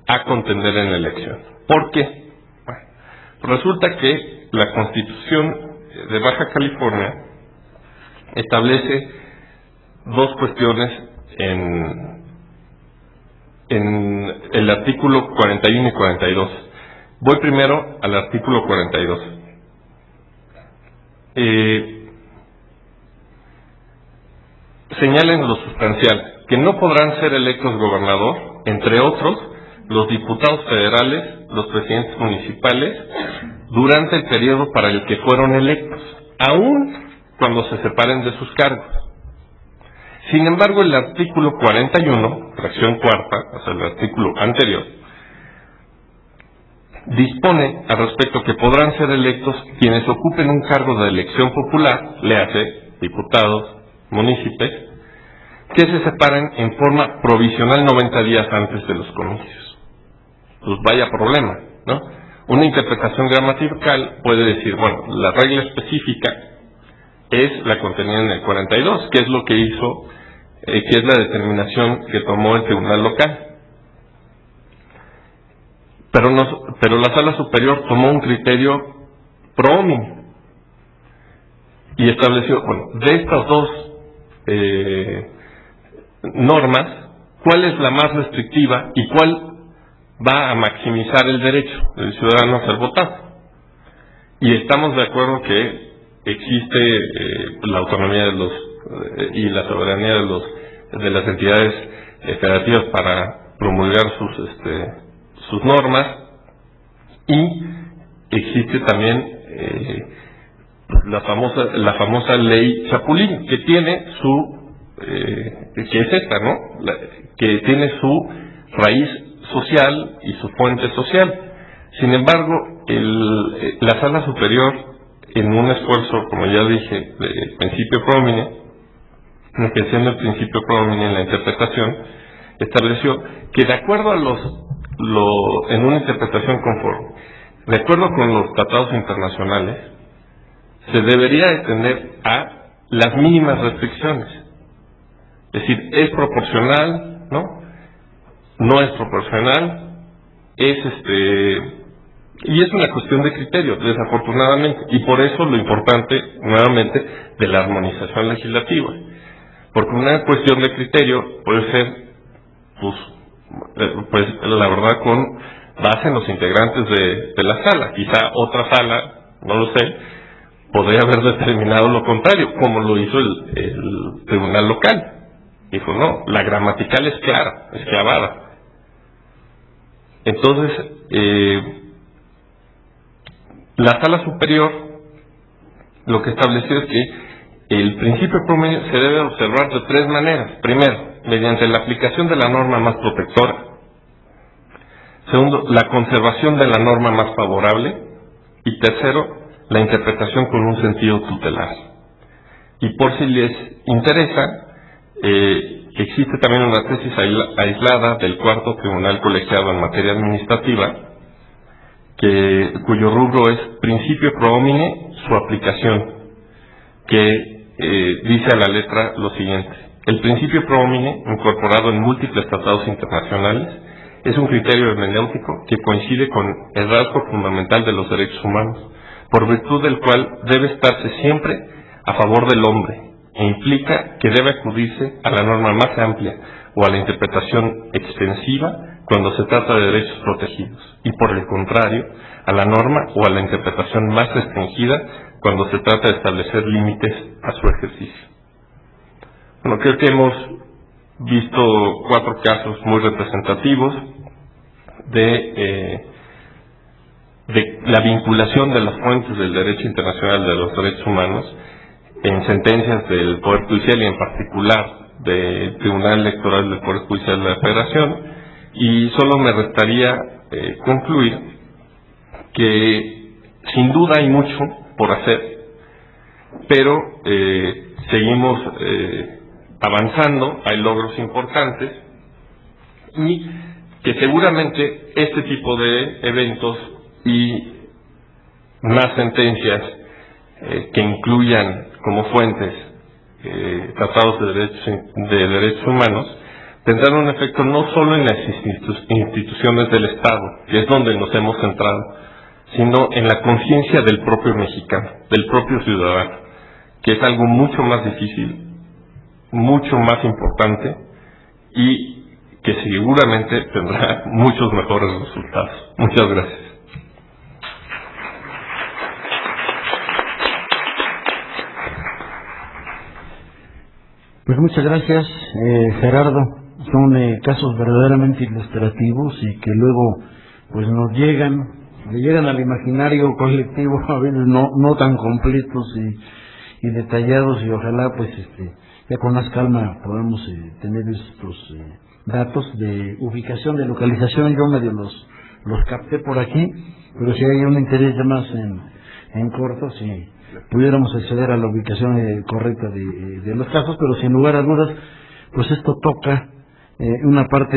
S4: a contender en la elección. ¿Por qué? Bueno, resulta que la Constitución de Baja California establece dos cuestiones en el artículo 41 y 42. Voy primero al artículo 42. Señala en lo sustancial que no podrán ser electos gobernador, entre otros, los diputados federales, los presidentes municipales, durante el periodo para el que fueron electos, aun cuando se separen de sus cargos. Sin embargo, el artículo 41, fracción cuarta, o sea, el artículo anterior, dispone al respecto que podrán ser electos quienes ocupen un cargo de elección popular, léase diputados, municipios, que se separen en forma provisional 90 días antes de los comicios. Pues vaya problema, ¿no? Una interpretación gramatical puede decir, bueno, la regla específica es la contenida en el 42, que es lo que hizo, que es la determinación que tomó el tribunal local. Pero la Sala Superior tomó un criterio pro hominem y estableció, bueno, de estas dos normas, ¿cuál es la más restrictiva y cuál va a maximizar el derecho del ciudadano a ser votado? Y estamos de acuerdo que existe la autonomía de los y la soberanía de las entidades federativas para promulgar sus normas, y existe también la famosa ley Chapulín, que tiene que es esta, ¿no? Que tiene su raíz social y su fuente social. Sin embargo, la Sala Superior, en un esfuerzo, como ya dije, de principio pro homine, ejerciendo el principio pro homine en la interpretación, estableció que de acuerdo a en una interpretación conforme, de acuerdo con los tratados internacionales, se debería atender a las mínimas restricciones. Es decir, es proporcional, ¿no? No es proporcional, y es una cuestión de criterio, desafortunadamente, y por eso lo importante, nuevamente, de la armonización legislativa, porque una cuestión de criterio puede ser, pues la verdad, con base en los integrantes de la sala. Quizá otra sala, no lo sé, podría haber determinado lo contrario, como lo hizo el tribunal local. Dijo, no, la gramatical es clara, es clavada. Entonces, la Sala Superior lo que estableció es que el principio promedio se debe observar de tres maneras. Primero, mediante la aplicación de la norma más protectora. Segundo, la conservación de la norma más favorable. Y tercero, la interpretación con un sentido tutelar. Y por si les interesa, existe también una tesis aislada del Cuarto Tribunal Colegiado en Materia Administrativa, cuyo rubro es Principio Pro Homine, su aplicación, que dice a la letra lo siguiente: el principio pro homine, incorporado en múltiples tratados internacionales, es un criterio hermenéutico que coincide con el rasgo fundamental de los derechos humanos, por virtud del cual debe estarse siempre a favor del hombre, e implica que debe acudirse a la norma más amplia o a la interpretación extensiva cuando se trata de derechos protegidos, y por el contrario, a la norma o a la interpretación más restringida cuando se trata de establecer límites a su ejercicio. Bueno, creo que hemos visto 4 casos muy representativos de la vinculación de las fuentes del derecho internacional de los derechos humanos en sentencias del Poder Judicial y en particular del Tribunal Electoral del Poder Judicial de la Federación, y solo me restaría concluir que sin duda hay mucho por hacer, pero seguimos avanzando, hay logros importantes, y que seguramente este tipo de eventos y más sentencias que incluyan como fuentes tratados de derechos humanos tendrán un efecto no solo en las instituciones del Estado, que es donde nos hemos centrado, sino en la conciencia del propio mexicano, del propio ciudadano, que es algo mucho más difícil, mucho más importante y que seguramente tendrá muchos mejores resultados. Muchas gracias.
S1: Pues muchas gracias, Gerardo. Son casos verdaderamente ilustrativos y que luego pues le llegan al imaginario colectivo, a veces no tan completos y detallados, y ojalá pues ya con más calma podamos tener estos datos de ubicación, de localización. Yo medio los capté por aquí, pero si hay un interés ya más en corto, si pudiéramos acceder a la ubicación correcta de los casos, pero sin lugar a dudas, pues esto toca una parte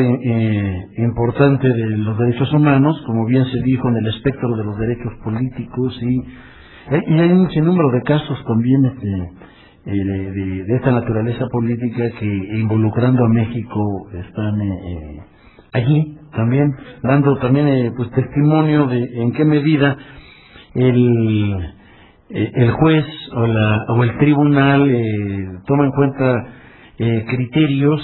S1: importante de los derechos humanos, como bien se dijo, en el espectro de los derechos políticos, y hay un sinnúmero de casos también de esta naturaleza política que, involucrando a México, están allí también, dando también pues testimonio de en qué medida el juez o el tribunal toma en cuenta criterios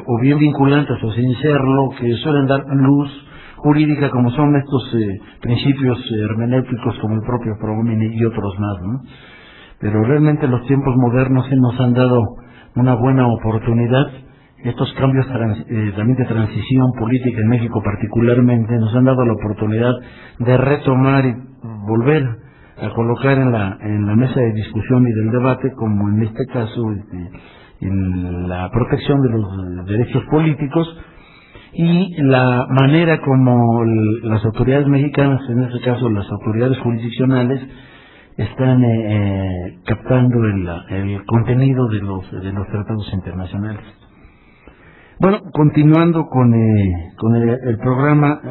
S1: o bien vinculantes o sin serlo, que suelen dar luz jurídica, como son estos principios hermenéuticos como el propio pro homine y otros más, ¿no? Pero realmente los tiempos modernos nos han dado una buena oportunidad. Estos cambios también de transición política en México particularmente nos han dado la oportunidad de retomar y volver a colocar en la mesa de discusión y del debate, como en este caso en la protección de los derechos políticos y la manera como las autoridades mexicanas, en este caso las autoridades jurisdiccionales, están captando el contenido de los tratados internacionales. Bueno, continuando con el programa,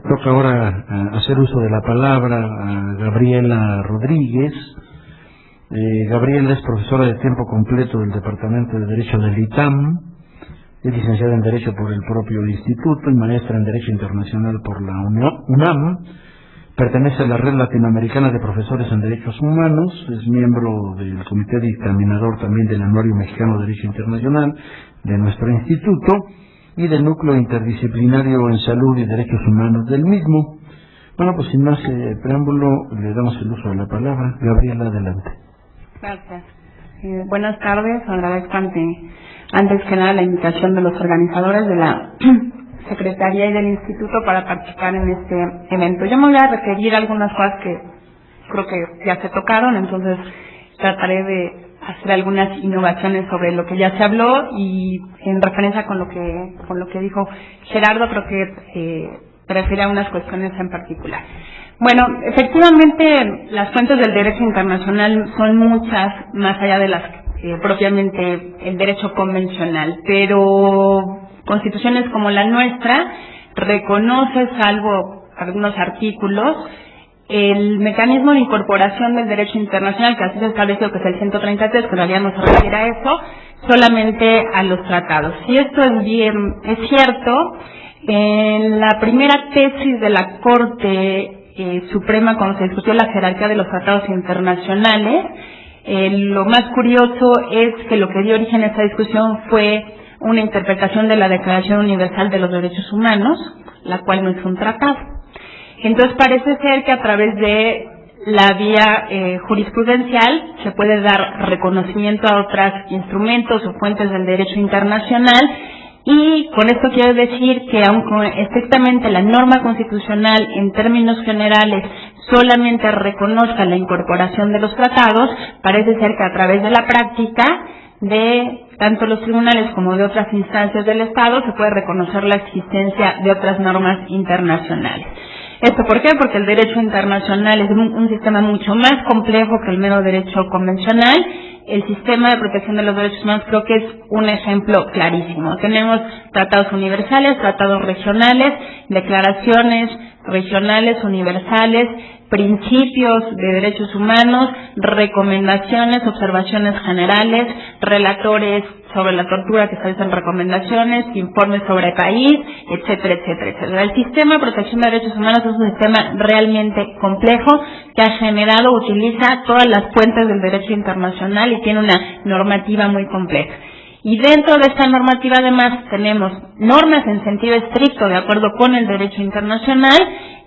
S1: toca ahora hacer uso de la palabra a Gabriela Rodríguez. Gabriela es profesora de tiempo completo del Departamento de Derecho del ITAM, es licenciada en Derecho por el propio Instituto y maestra en Derecho Internacional por la UNAM. Pertenece a la Red Latinoamericana de Profesores en Derechos Humanos, es miembro del Comité Dictaminador también del Anuario Mexicano de Derecho Internacional de nuestro instituto y del Núcleo Interdisciplinario en Salud y Derechos Humanos del mismo. Bueno, pues sin más preámbulo, le damos el uso de la palabra. Gabriela, adelante.
S5: Gracias. Buenas tardes. Agradezco antes que nada la invitación de los organizadores de la Secretaría y del Instituto para participar en este evento. Yo me voy a referir a algunas cosas que creo que ya se tocaron, entonces trataré de hacer algunas innovaciones sobre lo que ya se habló y en referencia con lo que dijo Gerardo, creo que se refiere a unas cuestiones en particular. Bueno, efectivamente, las fuentes del derecho internacional son muchas, más allá de las propiamente el derecho convencional, pero constituciones como la nuestra reconoce, salvo algunos artículos, el mecanismo de incorporación del derecho internacional, que así se estableció, que es el 133, que en realidad no se refiere a eso, solamente a los tratados. Y esto es cierto, en la primera tesis de la Corte Suprema, cuando se discutió la jerarquía de los tratados internacionales, lo más curioso es que lo que dio origen a esta discusión fue una interpretación de la Declaración Universal de los Derechos Humanos, la cual no es un tratado. Entonces parece ser que a través de la vía jurisprudencial se puede dar reconocimiento a otros instrumentos o fuentes del derecho internacional, y con esto quiero decir que aunque estrictamente la norma constitucional en términos generales solamente reconozca la incorporación de los tratados, parece ser que a través de la práctica de tanto los tribunales como de otras instancias del Estado se puede reconocer la existencia de otras normas internacionales. ¿Esto por qué? Porque el derecho internacional es un sistema mucho más complejo que el mero derecho convencional. El sistema de protección de los derechos humanos creo que es un ejemplo clarísimo. Tenemos tratados universales, tratados regionales, declaraciones regionales, universales, principios de derechos humanos, recomendaciones, observaciones generales, relatores sobre la tortura que establecen recomendaciones, informes sobre país, etcétera, etcétera, etcétera. El sistema de protección de derechos humanos es un sistema realmente complejo que ha generado, utiliza todas las fuentes del derecho internacional y tiene una normativa muy compleja. Y dentro de esta normativa además tenemos normas en sentido estricto de acuerdo con el derecho internacional,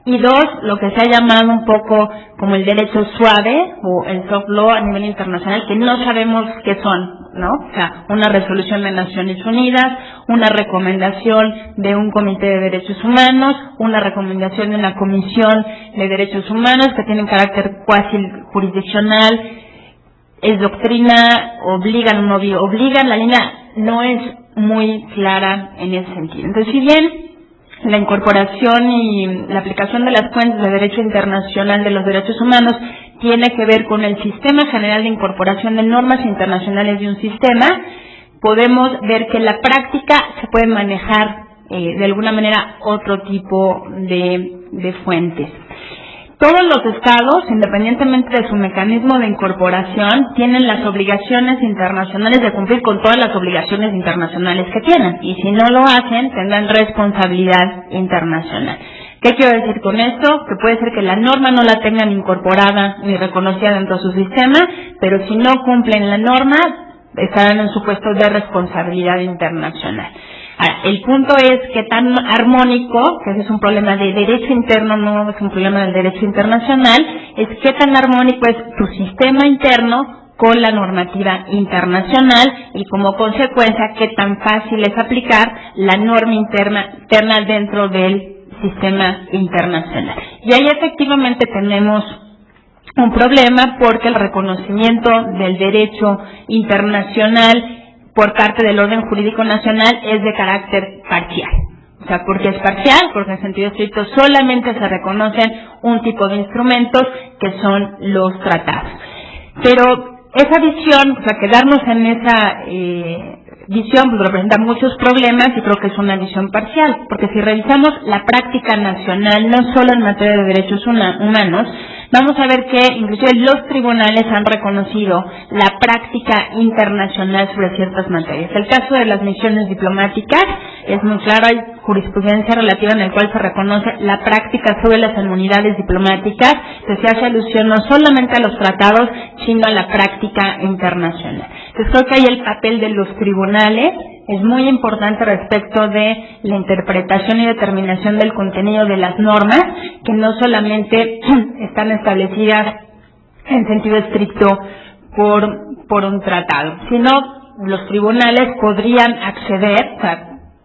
S5: y dos, lo que se ha llamado un poco como el derecho suave o el soft law a nivel internacional, que no sabemos qué son, ¿no? O sea, una resolución de Naciones Unidas, una recomendación de un comité de derechos humanos, una recomendación de una comisión de derechos humanos que tienen carácter cuasi jurisdiccional, es doctrina, obligan o no obligan, la línea no es muy clara en ese sentido. Entonces, si bien la incorporación y la aplicación de las fuentes de derecho internacional de los derechos humanos tiene que ver con el sistema general de incorporación de normas internacionales de un sistema, podemos ver que en la práctica se puede manejar de alguna manera otro tipo de fuentes. Todos los estados, independientemente de su mecanismo de incorporación, tienen las obligaciones internacionales de cumplir con todas las obligaciones internacionales que tienen, y si no lo hacen, tendrán responsabilidad internacional. ¿Qué quiero decir con esto? Que puede ser que la norma no la tengan incorporada ni reconocida dentro de su sistema, pero si no cumplen la norma, estarán en su puesto de responsabilidad internacional. Ahora, el punto es que tan armónico, que ese es un problema de derecho interno, no es un problema del derecho internacional, es qué tan armónico es tu sistema interno con la normativa internacional y como consecuencia qué tan fácil es aplicar la norma interna dentro del sistema internacional. Y ahí efectivamente tenemos un problema porque el reconocimiento del derecho internacional por parte del orden jurídico nacional es de carácter parcial. O sea, porque es parcial, porque en sentido estricto solamente se reconocen un tipo de instrumentos que son los tratados. Pero esa visión, o sea, quedarnos en esa visión pues representa muchos problemas y creo que es una visión parcial, porque si revisamos la práctica nacional, no solo en materia de derechos humanos, vamos a ver que inclusive los tribunales han reconocido la práctica internacional sobre ciertas materias. El caso de las misiones diplomáticas es muy claro, hay jurisprudencia relativa en la cual se reconoce la práctica sobre las inmunidades diplomáticas, que se hace alusión no solamente a los tratados, sino a la práctica internacional. Entonces creo que ahí el papel de los tribunales es muy importante respecto de la interpretación y determinación del contenido de las normas, que no solamente están establecidas en sentido estricto por un tratado, sino los tribunales podrían acceder, o sea,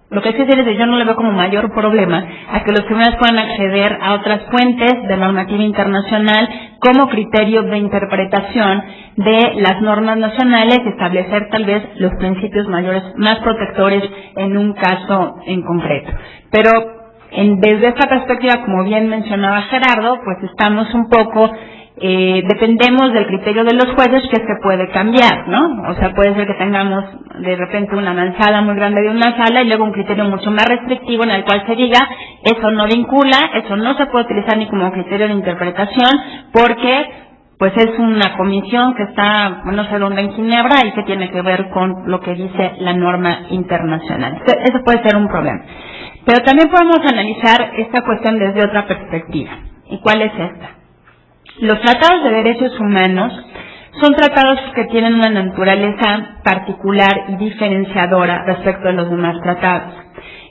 S5: lo que es decir es que yo no le veo como mayor problema a que los tribunales puedan acceder a otras fuentes de normativa internacional como criterio de interpretación de las normas nacionales y establecer tal vez los principios mayores más protectores en un caso en concreto. Pero Desde esta perspectiva, como bien mencionaba Gerardo, pues estamos un poco, dependemos del criterio de los jueces, que se puede cambiar, ¿no? O sea, puede ser que tengamos de repente una avanzada muy grande de una sala y luego un criterio mucho más restrictivo en el cual se diga, eso no vincula, eso no se puede utilizar ni como criterio de interpretación, porque pues es una comisión que está, no sé dónde, en Ginebra, y que tiene que ver con lo que dice la norma internacional. Eso puede ser un problema. Pero también podemos analizar esta cuestión desde otra perspectiva. ¿Y cuál es esta? Los tratados de derechos humanos son tratados que tienen una naturaleza particular y diferenciadora respecto de los demás tratados.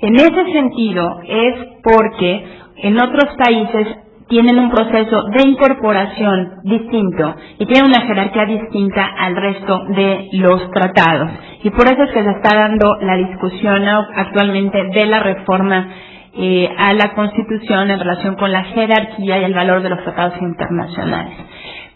S5: En ese sentido es porque en otros países tienen un proceso de incorporación distinto y tienen una jerarquía distinta al resto de los tratados. Y por eso es que se está dando la discusión actualmente de la reforma a la Constitución en relación con la jerarquía y el valor de los tratados internacionales.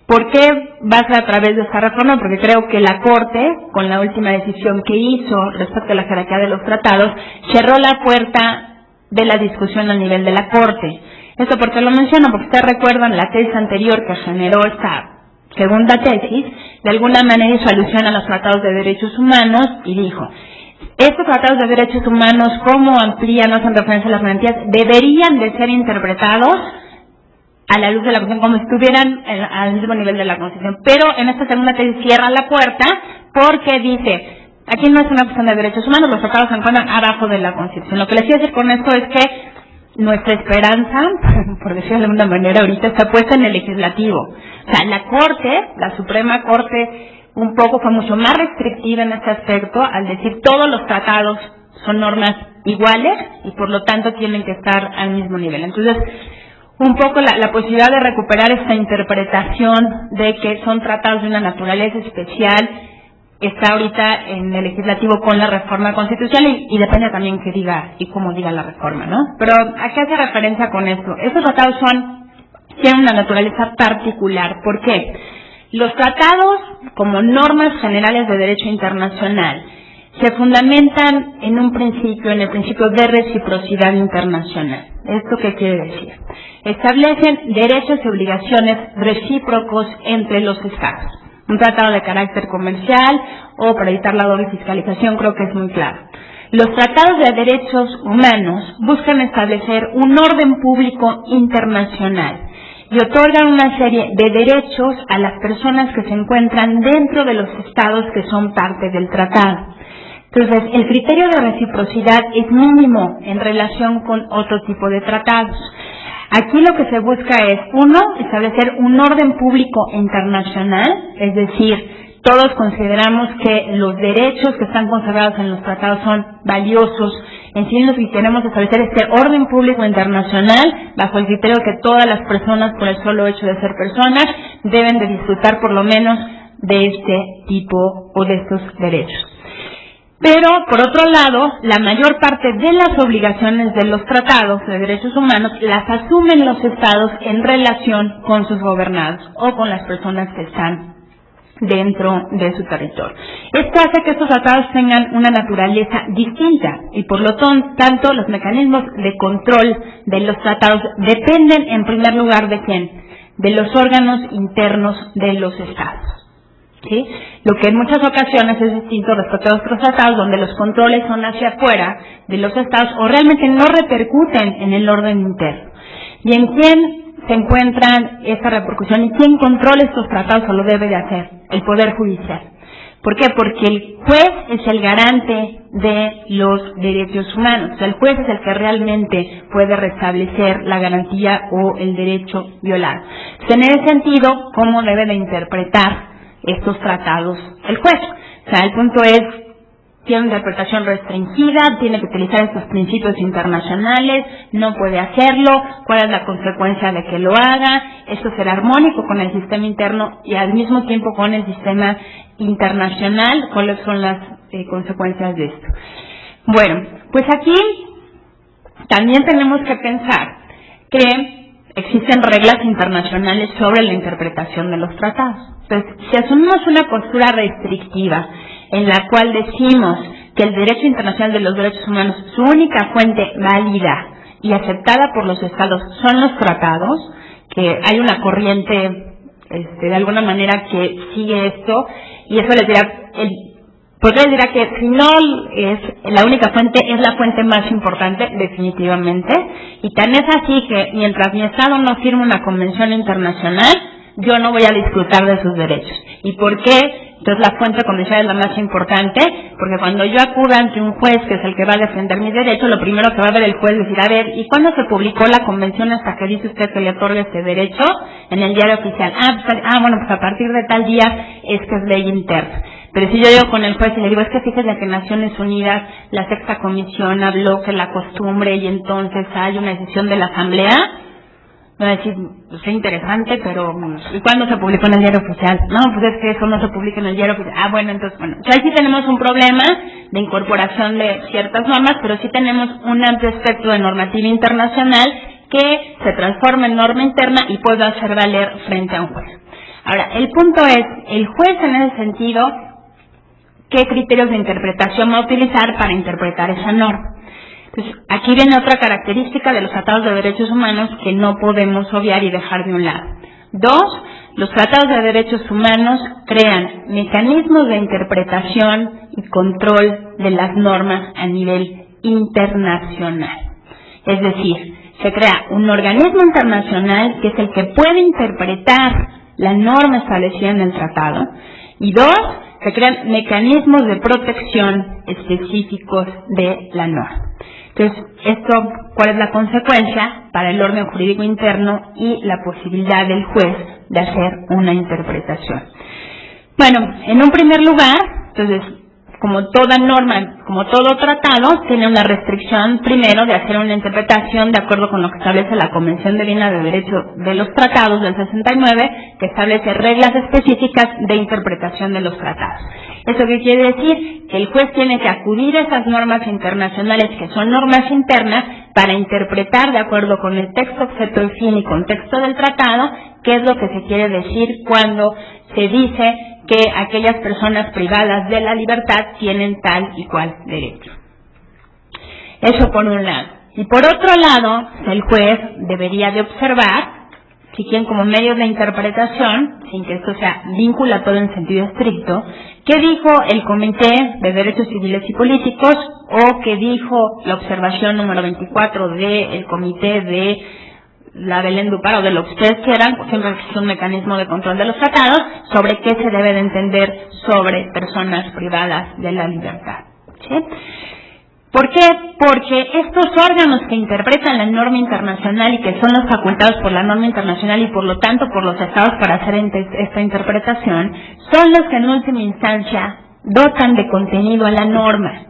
S5: ¿Por qué va a ser a través de esta reforma? Porque creo que la Corte, con la última decisión que hizo respecto a la jerarquía de los tratados, cerró la puerta de la discusión a nivel de la Corte. Esto porque lo menciono, porque ustedes recuerdan la tesis anterior que generó esta segunda tesis, de alguna manera hizo alusión a los tratados de derechos humanos y dijo, estos tratados de derechos humanos, como amplían, no hacen referencia a las garantías, deberían de ser interpretados a la luz de la Constitución, como si estuvieran al mismo nivel de la Constitución. Pero en esta segunda tesis cierra la puerta porque dice, aquí no es una cuestión de derechos humanos, los tratados se encuentran abajo de la Constitución. Lo que les quiero decir con esto es que nuestra esperanza, por decirlo de alguna manera, ahorita está puesta en el legislativo. O sea, la Corte, la Suprema Corte, un poco fue mucho más restrictiva en este aspecto, al decir todos los tratados son normas iguales y por lo tanto tienen que estar al mismo nivel. Entonces, un poco la posibilidad de recuperar esta interpretación de que son tratados de una naturaleza especial está ahorita en el legislativo con la reforma constitucional y depende también que diga y cómo diga la reforma, ¿no? Pero ¿a qué hace referencia con esto? Estos tratados tienen una naturaleza particular. ¿Por qué? Los tratados, como normas generales de derecho internacional, se fundamentan en un principio, en el principio de reciprocidad internacional. ¿Esto qué quiere decir? Establecen derechos y obligaciones recíprocos entre los estados. Un tratado de carácter comercial o para evitar la doble fiscalización creo que es muy claro. Los tratados de derechos humanos buscan establecer un orden público internacional y otorgan una serie de derechos a las personas que se encuentran dentro de los estados que son parte del tratado. Entonces, el criterio de reciprocidad es mínimo en relación con otro tipo de tratados. Aquí lo que se busca es, uno, establecer un orden público internacional, es decir, todos consideramos que los derechos que están consagrados en los tratados son valiosos. En sí, lo que queremos establecer este orden público internacional bajo el criterio que todas las personas, por el solo hecho de ser personas, deben de disfrutar por lo menos de este tipo o de estos derechos. Pero, por otro lado, la mayor parte de las obligaciones de los tratados de derechos humanos las asumen los estados en relación con sus gobernados o con las personas que están dentro de su territorio. Esto hace que estos tratados tengan una naturaleza distinta y, por lo tanto, los mecanismos de control de los tratados dependen, en primer lugar, ¿de quién? De los órganos internos de los estados. ¿Sí? Lo que en muchas ocasiones es distinto respecto a otros tratados donde los controles son hacia afuera de los estados o realmente no repercuten en el orden interno. ¿Y en quién se encuentra esta repercusión y quién controla estos tratados o lo debe de hacer? El Poder Judicial. ¿Por qué? Porque el juez es el garante de los derechos humanos. O sea, el juez es el que realmente puede restablecer la garantía o el derecho violado. Entonces, en ese sentido, ¿cómo debe de interpretar estos tratados el juez? O sea, el punto es, tiene una interpretación restringida, tiene que utilizar estos principios internacionales, no puede hacerlo, cuál es la consecuencia de que lo haga, esto será armónico con el sistema interno y al mismo tiempo con el sistema internacional, cuáles son las consecuencias de esto. Bueno, pues aquí también tenemos que pensar que existen reglas internacionales sobre la interpretación de los tratados. Entonces, si asumimos una postura restrictiva en la cual decimos que el derecho internacional de los derechos humanos, su única fuente válida y aceptada por los estados son los tratados, que hay una corriente de alguna manera que sigue esto, y eso les dirá, porque les dirá que si no es la única fuente, es la fuente más importante, definitivamente, y tan es así que mientras mi estado no firme una convención internacional, yo no voy a disfrutar de sus derechos. ¿Y por qué? Entonces la fuente convencional es la más importante, porque cuando yo acuda ante un juez que es el que va a defender mis derechos, lo primero que va a ver el juez es decir, a ver, ¿y cuándo se publicó la convención hasta que dice usted que le otorga este derecho? En el diario oficial. Bueno, pues a partir de tal día es que es ley interna. Pero si yo llego con el juez y le digo, es que fíjese que Naciones Unidas, la sexta comisión habló que la costumbre y entonces hay una decisión de la Asamblea, me va a decir, pues es interesante, pero ¿y cuándo se publicó en el diario oficial? No, pues es que eso no se publica en el diario oficial. Bueno, entonces, ahí sí tenemos un problema de incorporación de ciertas normas, pero sí tenemos un amplio espectro de normativa internacional que se transforma en norma interna y puede hacer valer frente a un juez. Ahora, el punto es, el juez en ese sentido, ¿qué criterios de interpretación va a utilizar para interpretar esa norma? Entonces, aquí viene otra característica de los tratados de derechos humanos que no podemos obviar y dejar de un lado. 2, los tratados de derechos humanos crean mecanismos de interpretación y control de las normas a nivel internacional. Es decir, se crea un organismo internacional que es el que puede interpretar la norma establecida en el tratado. Y 2, se crean mecanismos de protección específicos de la norma. Entonces, ¿cuál es la consecuencia para el orden jurídico interno y la posibilidad del juez de hacer una interpretación? Bueno, en un primer lugar, entonces, como toda norma, como todo tratado, tiene una restricción primero de hacer una interpretación de acuerdo con lo que establece la Convención de Viena de Derecho de los Tratados del 69, que establece reglas específicas de interpretación de los tratados. ¿Eso qué quiere decir? Que el juez tiene que acudir a esas normas internacionales, que son normas internas, para interpretar de acuerdo con el texto, objeto y fin y contexto del tratado, qué es lo que se quiere decir cuando se dice que aquellas personas privadas de la libertad tienen tal y cual derecho. Eso por un lado. Y por otro lado, el juez debería de observar, si quieren como medios de interpretación, sin que esto sea vinculatorio en sentido estricto, qué dijo el Comité de Derechos Civiles y Políticos o qué dijo la observación número 24 del Comité de la Belén du Pará o de lo que ustedes quieran, siempre existe un mecanismo de control de los tratados, sobre qué se debe de entender sobre personas privadas de la libertad. ¿Sí? ¿Por qué? Porque estos órganos que interpretan la norma internacional y que son los facultados por la norma internacional y por lo tanto por los estados para hacer esta interpretación, son los que en última instancia dotan de contenido a la norma.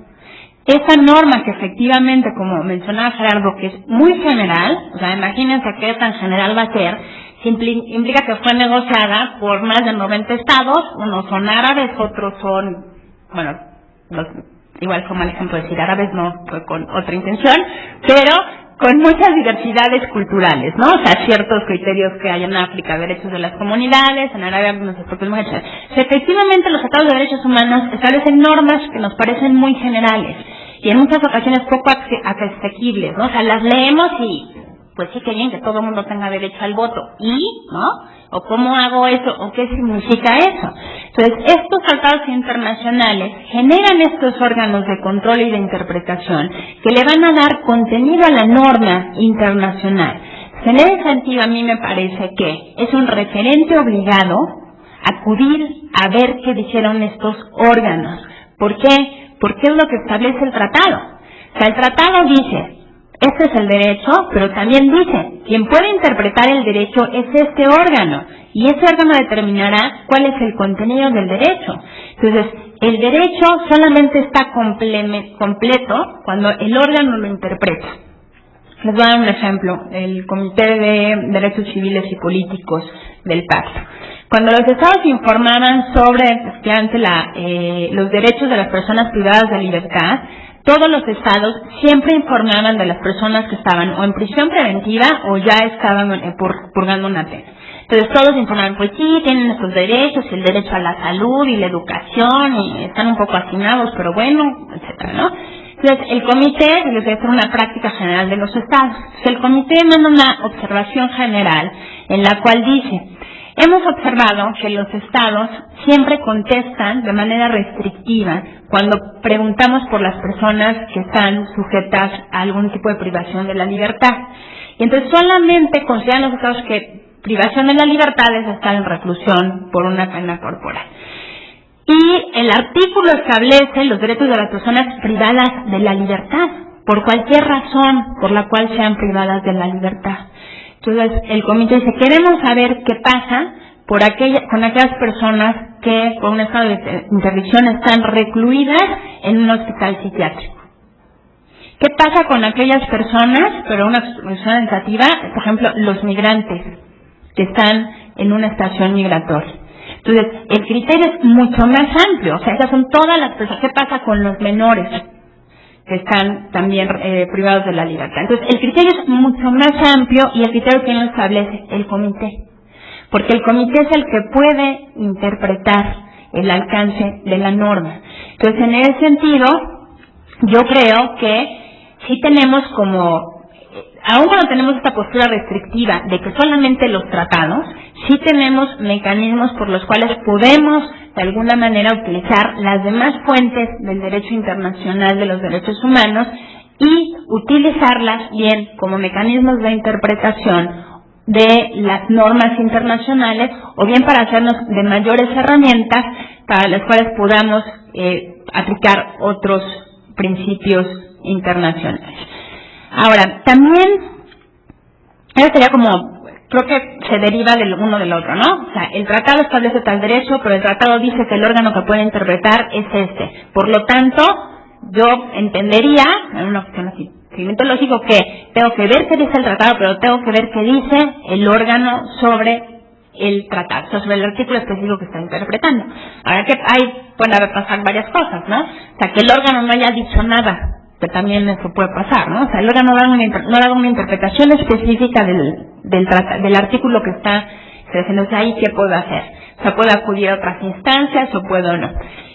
S5: Esa norma que efectivamente, como mencionaba Gerardo, que es muy general, o sea, imagínense qué tan general va a ser, implica que fue negociada por más de 90 estados, unos son árabes, otros son, igual fue mal ejemplo decir árabes, no fue con otra intención, pero con muchas diversidades culturales, ¿no? O sea, ciertos criterios que hay en África, derechos de las comunidades, en Arabia, nuestras propias mujeres. O sea, efectivamente, los tratados de derechos humanos establecen normas que nos parecen muy generales y en muchas ocasiones poco accesibles, ¿no? O sea, las leemos y, pues sí que bien que todo el mundo tenga derecho al voto. ¿Y? ¿No? ¿O cómo hago eso? ¿O qué significa eso? Entonces, estos tratados internacionales generan estos órganos de control y de interpretación que le van a dar contenido a la norma internacional. En ese sentido, a mí me parece que es un referente obligado acudir a ver qué dijeron estos órganos. ¿Por qué? Porque es lo que establece el tratado. O sea, el tratado dice, este es el derecho, pero también dice, quien puede interpretar el derecho es este órgano, y ese órgano determinará cuál es el contenido del derecho. Entonces, el derecho solamente está completo cuando el órgano lo interpreta. Les voy a dar un ejemplo, el Comité de Derechos Civiles y Políticos del Pacto. Cuando los estados informaban sobre los derechos de las personas privadas de libertad, todos los estados siempre informaban de las personas que estaban o en prisión preventiva o ya estaban purgando una pena. Entonces todos informaban, pues sí, tienen estos derechos, y el derecho a la salud y la educación, y están un poco hacinados, pero bueno, etcétera, ¿no? Entonces, el comité debe hacer una práctica general de los estados. El comité manda una observación general en la cual dice: hemos observado que los estados siempre contestan de manera restrictiva cuando preguntamos por las personas que están sujetas a algún tipo de privación de la libertad. Y entonces solamente consideran los estados que privación de la libertad es estar en reclusión por una pena corporal. Y el artículo establece los derechos de las personas privadas de la libertad, por cualquier razón por la cual sean privadas de la libertad. Entonces, el comité dice: queremos saber qué pasa con aquellas personas que por un estado de interdicción están recluidas en un hospital psiquiátrico. ¿Qué pasa con aquellas personas, pero una exclusión administrativa, por ejemplo, los migrantes que están en una estación migratoria? Entonces, el criterio es mucho más amplio, o sea, esas son todas las personas. ¿Qué pasa con los menores que están también privados de la libertad? Entonces, el criterio es mucho más amplio y el criterio que lo establece el comité, porque el comité es el que puede interpretar el alcance de la norma. Entonces, en ese sentido, yo creo que sí tenemos aún cuando tenemos esta postura restrictiva de que solamente los tratados, sí tenemos mecanismos por los cuales podemos de alguna manera utilizar las demás fuentes del derecho internacional de los derechos humanos y utilizarlas bien como mecanismos de interpretación de las normas internacionales, o bien para hacernos de mayores herramientas para las cuales podamos aplicar otros principios internacionales. Ahora, también, eso sería creo que se deriva del uno del otro, ¿no? O sea, el tratado establece tal derecho, pero el tratado dice que el órgano que puede interpretar es este. Por lo tanto, yo entendería, en una cuestión así, seguimiento lógico, que tengo que ver qué dice el tratado, pero tengo que ver qué dice el órgano sobre el tratado, sobre el artículo específico que está interpretando. Ahora que pueden pasar varias cosas, ¿no? O sea, que el órgano no haya dicho nada, que también eso puede pasar, ¿no? O sea, el órgano no haga una interpretación específica del artículo que está diciendo, o sea, ahí qué puedo hacer. O sea, puedo acudir a otras instancias o puedo no.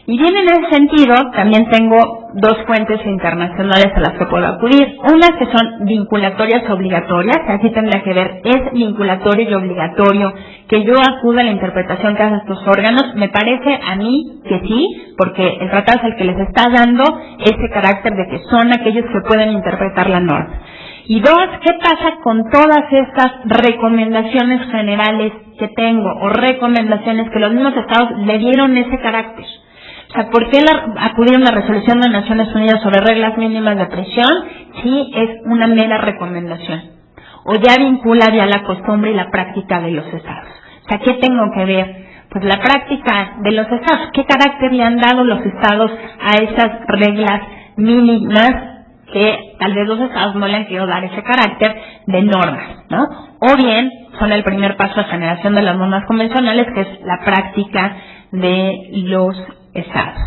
S5: Y bien, en ese sentido, también tengo dos fuentes internacionales a las que puedo acudir. Unas que son vinculatorias obligatorias, que así tendría que ver, es vinculatorio y obligatorio que yo acuda a la interpretación que hacen estos órganos. Me parece a mí que sí, porque el tratado es el que les está dando ese carácter de que son aquellos que pueden interpretar la norma. Y dos, ¿qué pasa con todas estas recomendaciones generales que tengo o recomendaciones que los mismos estados le dieron ese carácter? O sea, ¿por qué acudir a una resolución de Naciones Unidas sobre reglas mínimas de prisión si es una mera recomendación? O ya vincula ya la costumbre y la práctica de los estados. O sea, ¿qué tengo que ver? Pues la práctica de los estados. ¿Qué carácter le han dado los estados a esas reglas mínimas que tal vez los estados no le han querido dar ese carácter de normas, ¿no? O bien son el primer paso a generación de las normas convencionales, que es la práctica de los estados.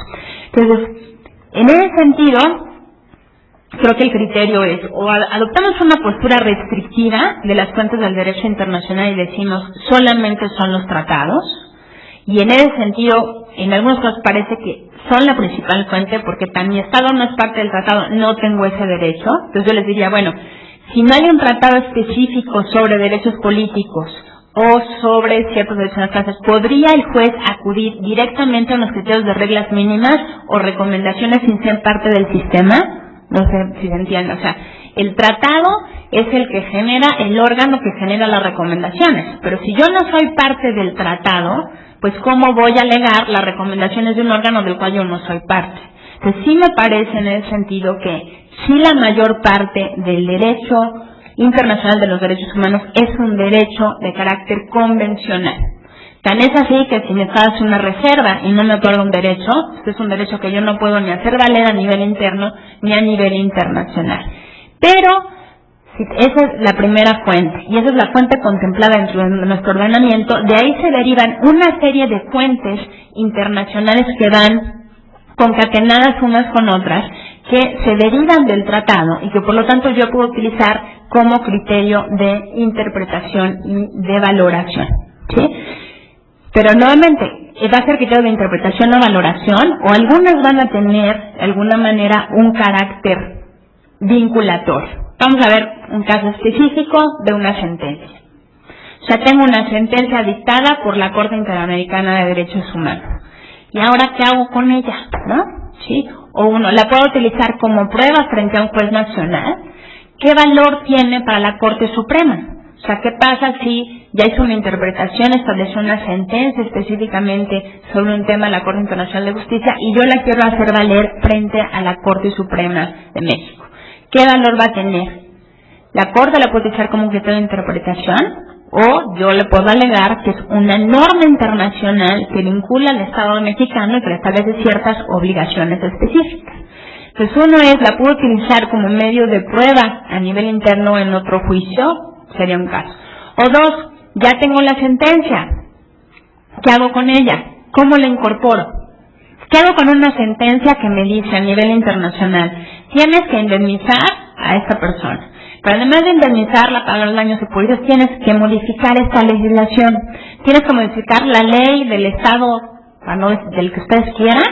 S5: Entonces, en ese sentido, creo que el criterio es, o adoptamos una postura restrictiva de las fuentes del derecho internacional y decimos solamente son los tratados, y en ese sentido, en algunos casos parece que son la principal fuente, porque tan mi estado no es parte del tratado, no tengo ese derecho. Entonces yo les diría, bueno, si no hay un tratado específico sobre derechos políticos o sobre ciertos derechos en las clases, ¿podría el juez acudir directamente a los criterios de reglas mínimas o recomendaciones sin ser parte del sistema? No sé si se entiende. O sea, el tratado es el que genera, el órgano que genera las recomendaciones. Pero si yo no soy parte del tratado, pues ¿cómo voy a alegar las recomendaciones de un órgano del cual yo no soy parte? Entonces sí me parece en ese sentido que sí la mayor parte del derecho internacional de los derechos humanos es un derecho de carácter convencional. Tan es así que si me hace una reserva y no me otorga un derecho, este es un derecho que yo no puedo ni hacer valer a nivel interno ni a nivel internacional. Pero esa es la primera fuente, y esa es la fuente contemplada dentro de nuestro ordenamiento. De ahí se derivan una serie de fuentes internacionales que van concatenadas unas con otras, que se derivan del tratado y que por lo tanto yo puedo utilizar como criterio de interpretación y de valoración, ¿sí? Pero nuevamente, va a ser criterio de interpretación o valoración, o algunas van a tener, de alguna manera, un carácter vinculatorio. Vamos a ver un caso específico de una sentencia. O sea, tengo una sentencia dictada por la Corte Interamericana de Derechos Humanos. ¿Y ahora qué hago con ella? ¿No? ¿Sí? O uno, la puedo utilizar como prueba frente a un juez nacional. ¿Qué valor tiene para la Corte Suprema? O sea, ¿qué pasa si ya hizo una interpretación, estableció una sentencia específicamente sobre un tema de la Corte Internacional de Justicia y yo la quiero hacer valer frente a la Corte Suprema de México? ¿Qué valor va a tener? ¿La Corte la puede utilizar como un criterio de interpretación? O yo le puedo alegar que es una norma internacional que vincula al Estado mexicano y que le establece ciertas obligaciones específicas. Entonces, uno es, la puedo utilizar como medio de prueba a nivel interno en otro juicio, sería un caso. O dos, ya tengo la sentencia, ¿qué hago con ella? ¿Cómo la incorporo? ¿Qué hago con una sentencia que me dice a nivel internacional? Tienes que indemnizar a esta persona. Pero además de indemnizarla, pagar los daños y perjuicios, tienes que modificar esta legislación. Tienes que modificar la ley del Estado, del que ustedes quieran,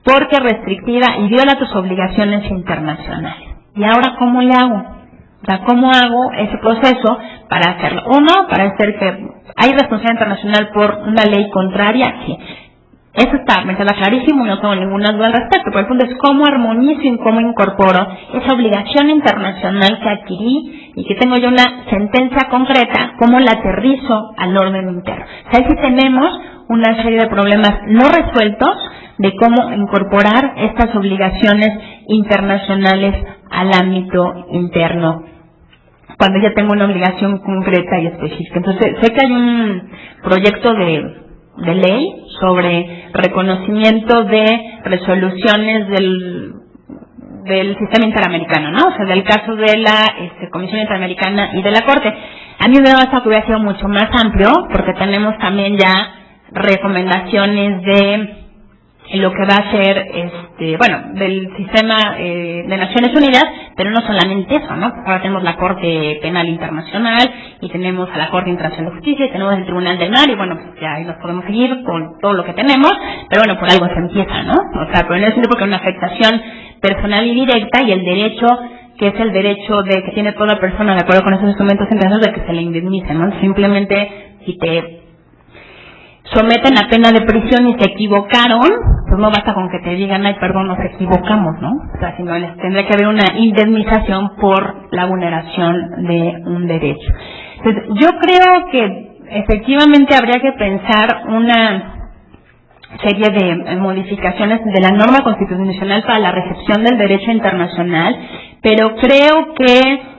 S5: porque es restrictiva y viola tus obligaciones internacionales. ¿Y ahora cómo le hago? O sea, ¿cómo hago ese proceso para hacerlo? Uno, para hacer que hay responsabilidad internacional por una ley contraria, sí. Eso me queda clarísimo y no tengo ninguna duda al respecto, pero el punto es cómo armonizo y cómo incorporo esa obligación internacional que adquirí y que tengo yo una sentencia concreta, cómo la aterrizo al orden interno. O sea, sí tenemos una serie de problemas no resueltos de cómo incorporar estas obligaciones internacionales al ámbito interno, cuando ya tengo una obligación concreta y específica. Entonces, sé que hay un proyecto de ley sobre reconocimiento de resoluciones del sistema interamericano, ¿no? O sea, del caso de la Comisión Interamericana y de la Corte. A mí me da que hubiera sido mucho más amplio, porque tenemos también ya recomendaciones de lo que va a ser, del sistema de Naciones Unidas, pero no solamente eso, ¿no? Ahora tenemos la Corte Penal Internacional y tenemos a la Corte Internacional de Justicia y tenemos el Tribunal del Mar y bueno, pues ya ahí nos podemos seguir con todo lo que tenemos, pero bueno, por algo se empieza, ¿no? O sea, pero en ese porque hay una afectación personal y directa y el derecho, que es el derecho de que tiene toda persona de acuerdo con esos instrumentos internacionales de que se le indemnice, ¿no? Simplemente si te someten a pena de prisión y se equivocaron, pues no basta con que te digan, ay, perdón, nos equivocamos, ¿no? O sea, sino tendría que haber una indemnización por la vulneración de un derecho. Entonces, yo creo que efectivamente habría que pensar una serie de modificaciones de la norma constitucional para la recepción del derecho internacional, pero creo que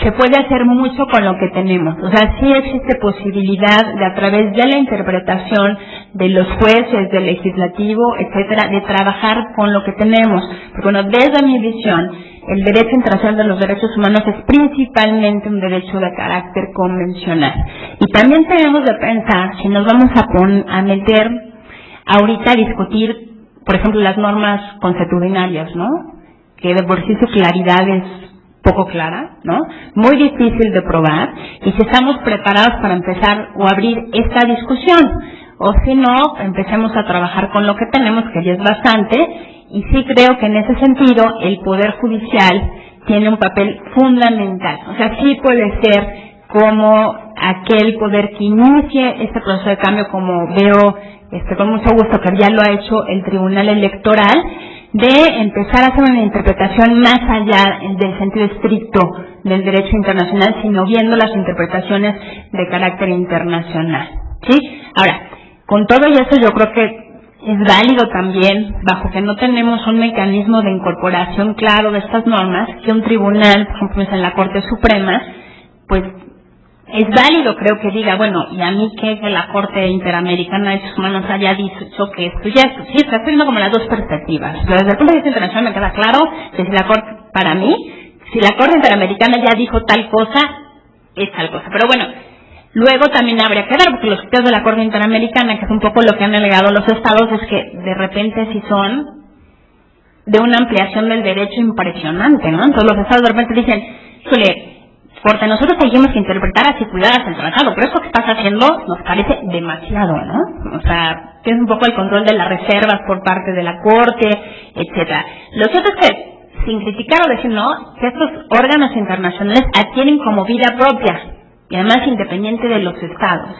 S5: se puede hacer mucho con lo que tenemos. O sea, sí existe posibilidad de, a través de la interpretación de los jueces, del legislativo, etcétera, de trabajar con lo que tenemos. Porque bueno, desde mi visión, el derecho internacional de los derechos humanos es principalmente un derecho de carácter convencional. Y también tenemos de pensar, si nos vamos a meter ahorita a discutir, por ejemplo, las normas consuetudinarias, ¿no? Que de por sí su claridad es poco clara, ¿no? Muy difícil de probar, y si estamos preparados para empezar o abrir esta discusión, o si no, empecemos a trabajar con lo que tenemos, que ya es bastante, y sí creo que en ese sentido el Poder Judicial tiene un papel fundamental. O sea, sí puede ser como aquel poder que inicie este proceso de cambio, como veo con mucho gusto que ya lo ha hecho el Tribunal Electoral, de empezar a hacer una interpretación más allá del sentido estricto del derecho internacional, sino viendo las interpretaciones de carácter internacional, ¿sí? Ahora, con todo eso yo creo que es válido también, bajo que no tenemos un mecanismo de incorporación claro de estas normas, que un tribunal, por ejemplo en la Corte Suprema, pues es válido, creo que diga, bueno, y a mí que la Corte Interamericana de Derechos Humanos haya dicho que esto ya es, sí, está teniendo como las dos perspectivas. Pero desde el punto de vista internacional me queda claro que si la Corte, para mí, si la Corte Interamericana ya dijo tal cosa, es tal cosa. Pero bueno, luego también habría que ver, porque los criterios de la Corte Interamericana, que es un poco lo que han alegado los estados, es que de repente sí son de una ampliación del derecho impresionante, ¿no? Entonces los estados de repente dicen, híjole, porque nosotros seguimos que interpretar así cuidadas el tratado, pero eso que estás haciendo nos parece demasiado, ¿no? O sea, que es un poco el control de las reservas por parte de la Corte, etcétera. Lo cierto es que, sin criticar o decir no, que estos órganos internacionales adquieren como vida propia y además independiente de los estados.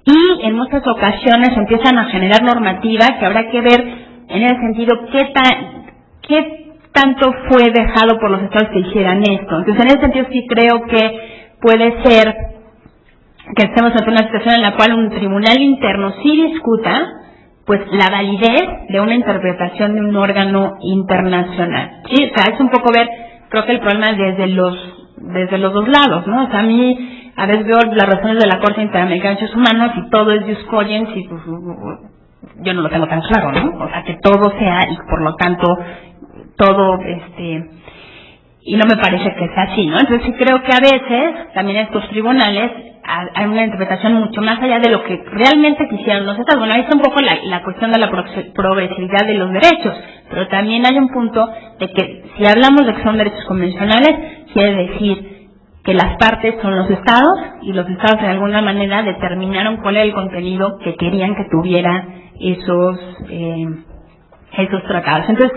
S5: Y en muchas ocasiones empiezan a generar normativa que habrá que ver en ese sentido qué tanto fue dejado por los estados que hicieran esto. Entonces, en ese sentido sí creo que puede ser que estemos ante una situación en la cual un tribunal interno sí discuta pues la validez de una interpretación de un órgano internacional. Sí, o sea, es un poco ver, creo que el problema es desde los dos lados, ¿no? O sea, a mí a veces veo las razones de la Corte Interamericana de Derechos Humanos y todo es jus cogens y pues yo no lo tengo tan claro, ¿no? O sea, que todo sea y por lo tanto todo y no me parece que sea así, ¿no? Entonces sí creo que a veces también estos tribunales hay una interpretación mucho más allá de lo que realmente quisieran los estados. Bueno, ahí está un poco la cuestión de la progresividad de los derechos, pero también hay un punto de que si hablamos de que son derechos convencionales, quiere decir que las partes son los estados y los estados de alguna manera determinaron cuál era el contenido que querían que tuviera esos tratados. Entonces,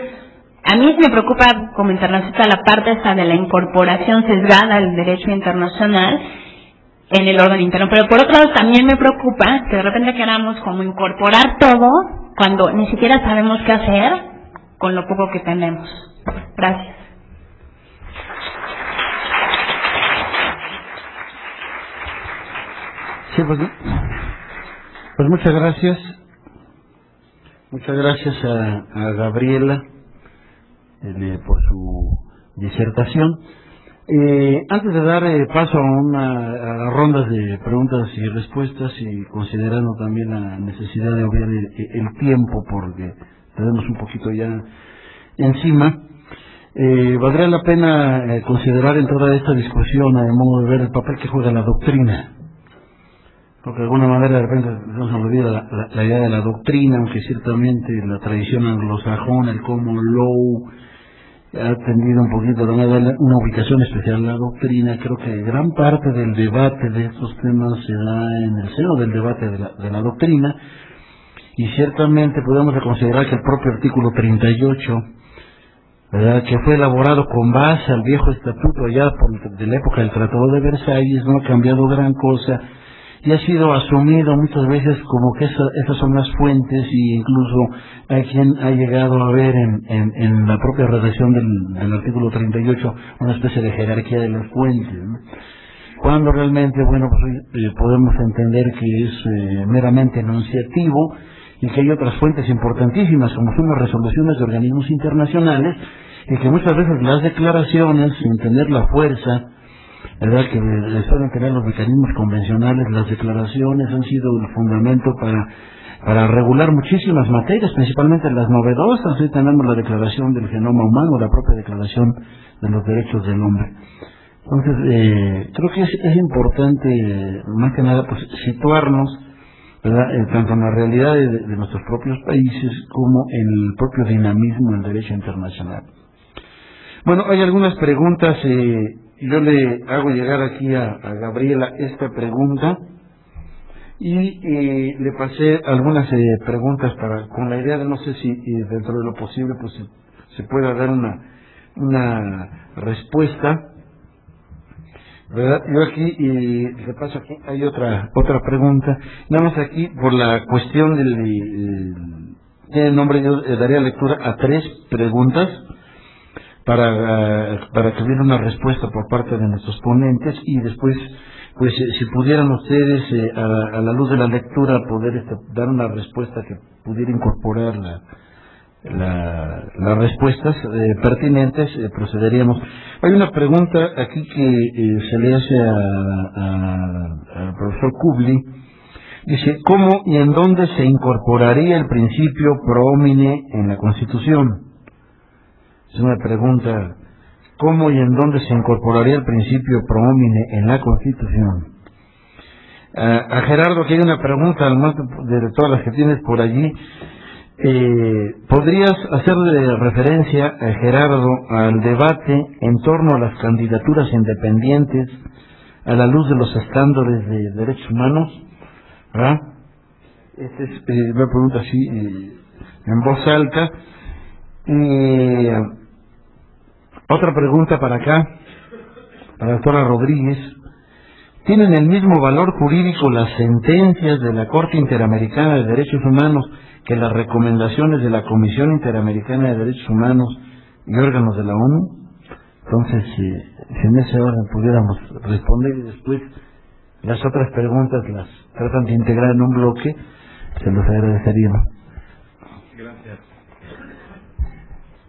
S5: a mí sí me preocupa como internacionalista la parte esa de la incorporación sesgada al derecho internacional en el órgano interno, pero por otro lado también me preocupa que de repente queramos como incorporar todo cuando ni siquiera sabemos qué hacer con lo poco que tenemos. Gracias.
S1: Sí, pues muchas gracias. Muchas gracias a Gabriela por su disertación. Antes de dar paso a rondas de preguntas y respuestas y considerando también la necesidad de obviar el tiempo porque tenemos un poquito ya encima, valdría la pena considerar en toda esta discusión, a modo de ver el papel que juega la doctrina, porque de alguna manera de repente nos olvida la idea de la doctrina, aunque ciertamente la tradición anglosajona, el common law, ha tenido un poquito de una ubicación especial la doctrina. Creo que gran parte del debate de estos temas se da en el seno del debate de la doctrina, y ciertamente podemos considerar que el propio artículo 38, ¿verdad?, que fue elaborado con base al viejo estatuto ya de la época del Tratado de Versalles, no ha cambiado gran cosa y ha sido asumido muchas veces como que esas son las fuentes, y incluso hay quien ha llegado a ver en la propia redacción del artículo 38 una especie de jerarquía de las fuentes, ¿no? Cuando realmente, bueno, pues podemos entender que es meramente enunciativo y que hay otras fuentes importantísimas como son las resoluciones de organismos internacionales, y que muchas veces las declaraciones, sin tener la fuerza, ¿verdad?, que suelen tener los mecanismos convencionales, las declaraciones han sido el fundamento para regular muchísimas materias, principalmente las novedosas. Hoy tenemos la Declaración del Genoma Humano, la propia Declaración de los Derechos del Hombre. Entonces, creo que es importante, más que nada, pues situarnos, ¿verdad?, tanto en la realidad de nuestros propios países como en el propio dinamismo del derecho internacional. Bueno, hay algunas preguntas. Yo le hago llegar aquí a Gabriela esta pregunta y le pasé algunas preguntas con la idea de, no sé si dentro de lo posible pues se pueda dar una respuesta, ¿verdad? Yo aquí le paso aquí, hay otra pregunta, nada más aquí por la cuestión del nombre. Yo daría lectura a 3 preguntas para que hubiera una respuesta por parte de nuestros ponentes, y después, pues, si pudieran ustedes, a la luz de la lectura, poder dar una respuesta que pudiera incorporar las respuestas pertinentes, procederíamos. Hay una pregunta aquí que se le hace al profesor Kubli. Dice, ¿cómo y en dónde se incorporaría el principio pro homine en la Constitución? Es una pregunta, ¿cómo y en dónde se incorporaría el principio pro homine en la Constitución? A Gerardo, aquí hay una pregunta, además de todas las que tienes por allí. ¿Podrías hacerle referencia, Gerardo, al debate en torno a las candidaturas independientes a la luz de los estándares de derechos humanos? ¿Verdad? Me pregunta así en voz alta. Otra pregunta para acá, para la doctora Rodríguez. ¿Tienen el mismo valor jurídico las sentencias de la Corte Interamericana de Derechos Humanos que las recomendaciones de la Comisión Interamericana de Derechos Humanos y órganos de la ONU? Entonces, si en ese orden pudiéramos responder y después las otras preguntas las tratan de integrar en un bloque, se los agradeceríamos.
S2: Gracias.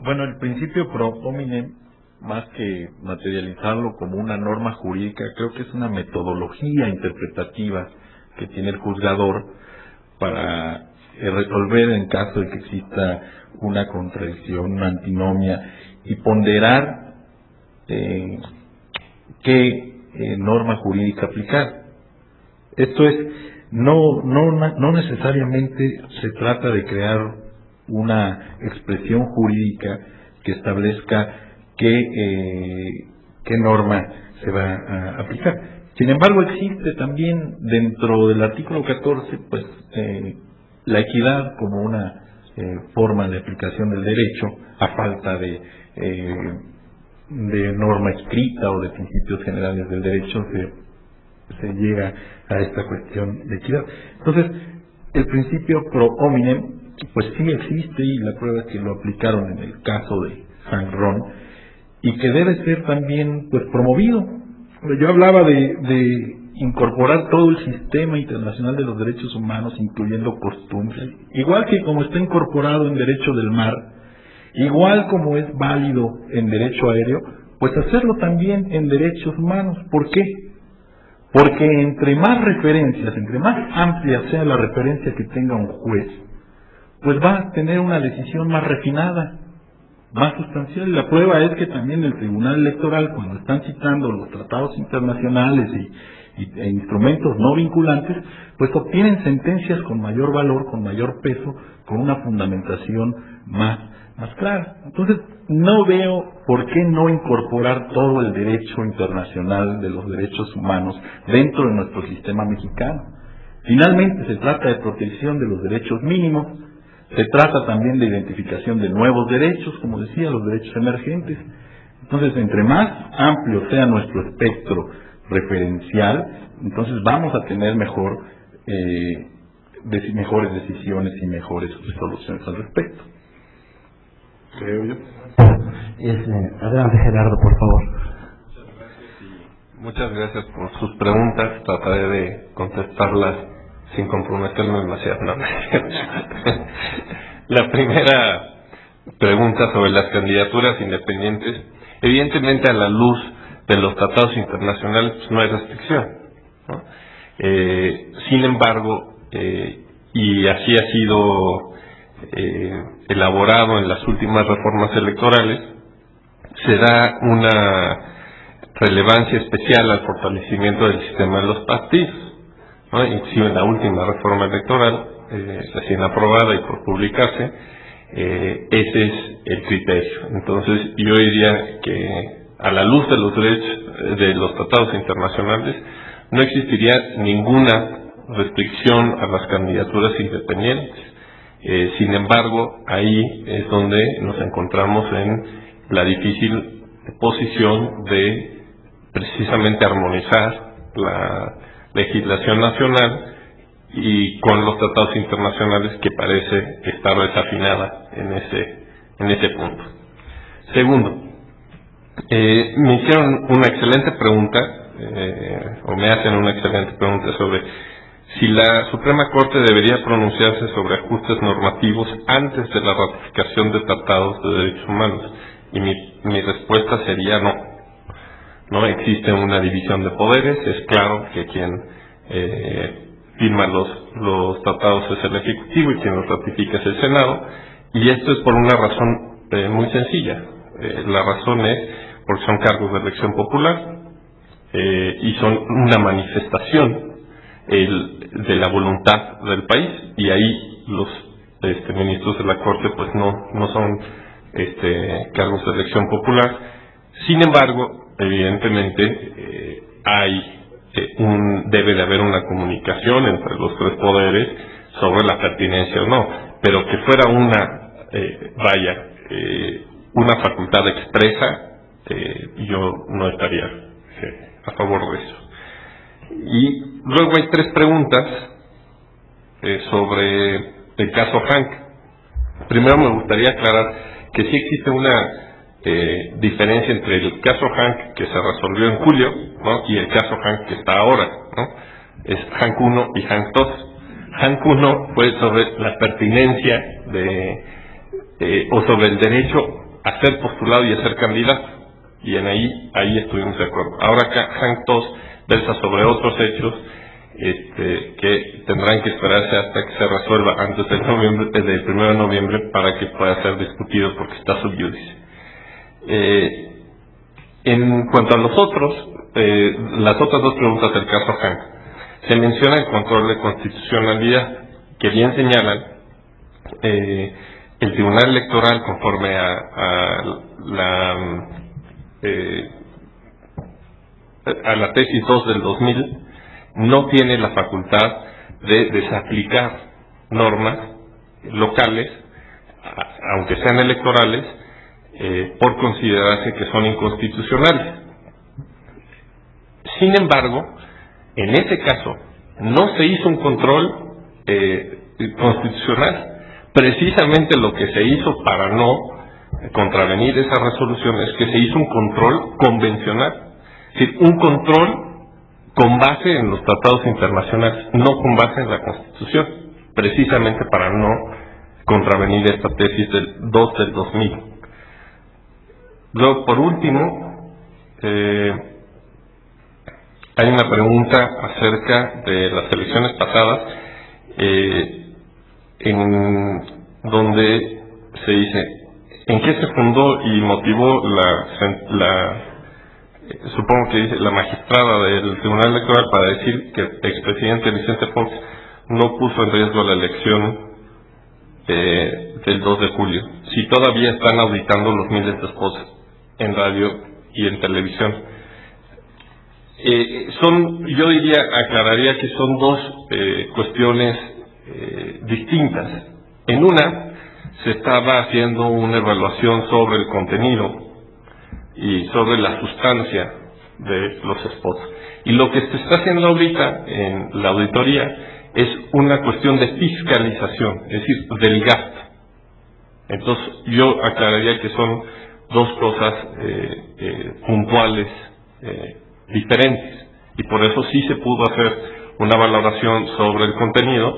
S2: Bueno, el principio pro hominem, más que materializarlo como una norma jurídica, creo que es una metodología interpretativa que tiene el juzgador para resolver en caso de que exista una contradicción, una antinomia, y ponderar qué norma jurídica aplicar. Esto es, no necesariamente se trata de crear una expresión jurídica que establezca qué norma se va a aplicar. Sin embargo, existe también dentro del artículo 14, pues, la equidad como una forma de aplicación del derecho a falta de norma escrita o de principios generales del derecho se llega a esta cuestión de equidad. Entonces, el principio pro hominem, pues sí existe, y la prueba es que lo aplicaron en el caso de San Ron, y que debe ser también pues promovido. Yo hablaba de incorporar todo el sistema internacional de los derechos humanos, incluyendo costumbres, igual que como está incorporado en derecho del mar, igual como es válido en derecho aéreo, pues hacerlo también en derechos humanos. ¿Por qué? Porque entre más referencias, entre más amplia sea la referencia que tenga un juez, pues va a tener una decisión más refinada, más sustancial. Y la prueba es que también el Tribunal Electoral, cuando están citando los tratados internacionales e instrumentos no vinculantes, pues obtienen sentencias con mayor valor, con mayor peso, con una fundamentación más clara. Entonces, no veo por qué no incorporar todo el derecho internacional de los derechos humanos dentro de nuestro sistema mexicano. Finalmente, se trata de protección de los derechos mínimos, se trata también de identificación de nuevos derechos, como decía, los derechos emergentes. Entonces, entre más amplio sea nuestro espectro referencial, entonces vamos a tener mejores decisiones y mejores soluciones al respecto. Creo yo.
S1: Adelante, Gerardo, por favor.
S4: Muchas gracias por sus preguntas. Trataré de contestarlas sin comprometerme demasiado. No. La primera pregunta sobre las candidaturas independientes, evidentemente a la luz de los tratados internacionales pues no hay restricción, ¿no? Sin embargo, y así ha sido elaborado en las últimas reformas electorales, se da una relevancia especial al fortalecimiento del sistema de los partidos, ¿no? Inclusive en la última reforma electoral, recién aprobada y por publicarse, ese es el criterio. Entonces yo diría que a la luz de los derechos de los tratados internacionales no existiría ninguna restricción a las candidaturas independientes. Sin embargo, ahí es donde nos encontramos en la difícil posición de precisamente armonizar la legislación nacional y con los tratados internacionales, que parece estar desafinada en ese punto. Segundo, me hicieron una excelente pregunta, o me hacen una excelente pregunta sobre si la Suprema Corte debería pronunciarse sobre ajustes normativos antes de la ratificación de tratados de derechos humanos. Y mi respuesta sería no. No existe una división de poderes. Es claro que quien firma los tratados es el Ejecutivo y quien los ratifica es el Senado. Y esto es por una razón muy sencilla. La razón es porque son cargos de elección popular y son una manifestación de la voluntad del país, y ahí los ministros de la Corte pues no son cargos de elección popular. Sin embargo, evidentemente debe de haber una comunicación entre los tres poderes sobre la pertinencia o no, pero que fuera una facultad expresa, yo no estaría a favor de eso. Y luego hay 3 preguntas sobre el caso Hank. Primero me gustaría aclarar que sí existe una diferencia entre el caso Hank que se resolvió en julio, ¿no?, y el caso Hank que está ahora, ¿no? Es Hank 1 y Hank 2. Hank 1 fue sobre la pertinencia o sobre el derecho a ser postulado y a ser candidato, y ahí estuvimos de acuerdo. Ahora acá Hank 2 versa sobre otros hechos que tendrán que esperarse hasta que se resuelva antes del 1 de noviembre para que pueda ser discutido, porque está sub judice. En cuanto a las otras 2 preguntas del caso Hank, se menciona el control de constitucionalidad, que bien señalan el Tribunal Electoral, conforme a la tesis 2 del 2000, no tiene la facultad de desaplicar normas locales, aunque sean electorales, por considerarse que son inconstitucionales. Sin embargo, en ese caso no se hizo un control constitucional. Precisamente lo que se hizo para no contravenir esa resolución es que se hizo un control convencional, es decir, un control con base en los tratados internacionales, no con base en la Constitución, precisamente para no contravenir esta tesis del 2 del 2000. Luego, por último, hay una pregunta acerca de las elecciones pasadas, en donde se dice en qué se fundó y motivó supongo que dice la magistrada del Tribunal Electoral para decir que el expresidente Vicente Fox no puso en riesgo la elección del 2 de julio, si todavía están auditando los miles de spots en radio y en televisión. Yo aclararía que son 2 cuestiones distintas. En una se estaba haciendo una evaluación sobre el contenido y sobre la sustancia de los spots, y lo que se está haciendo ahorita en la auditoría es una cuestión de fiscalización, es decir, del gasto. Entonces yo aclararía que son 2 cosas puntuales, diferentes, y por eso sí se pudo hacer una valoración sobre el contenido,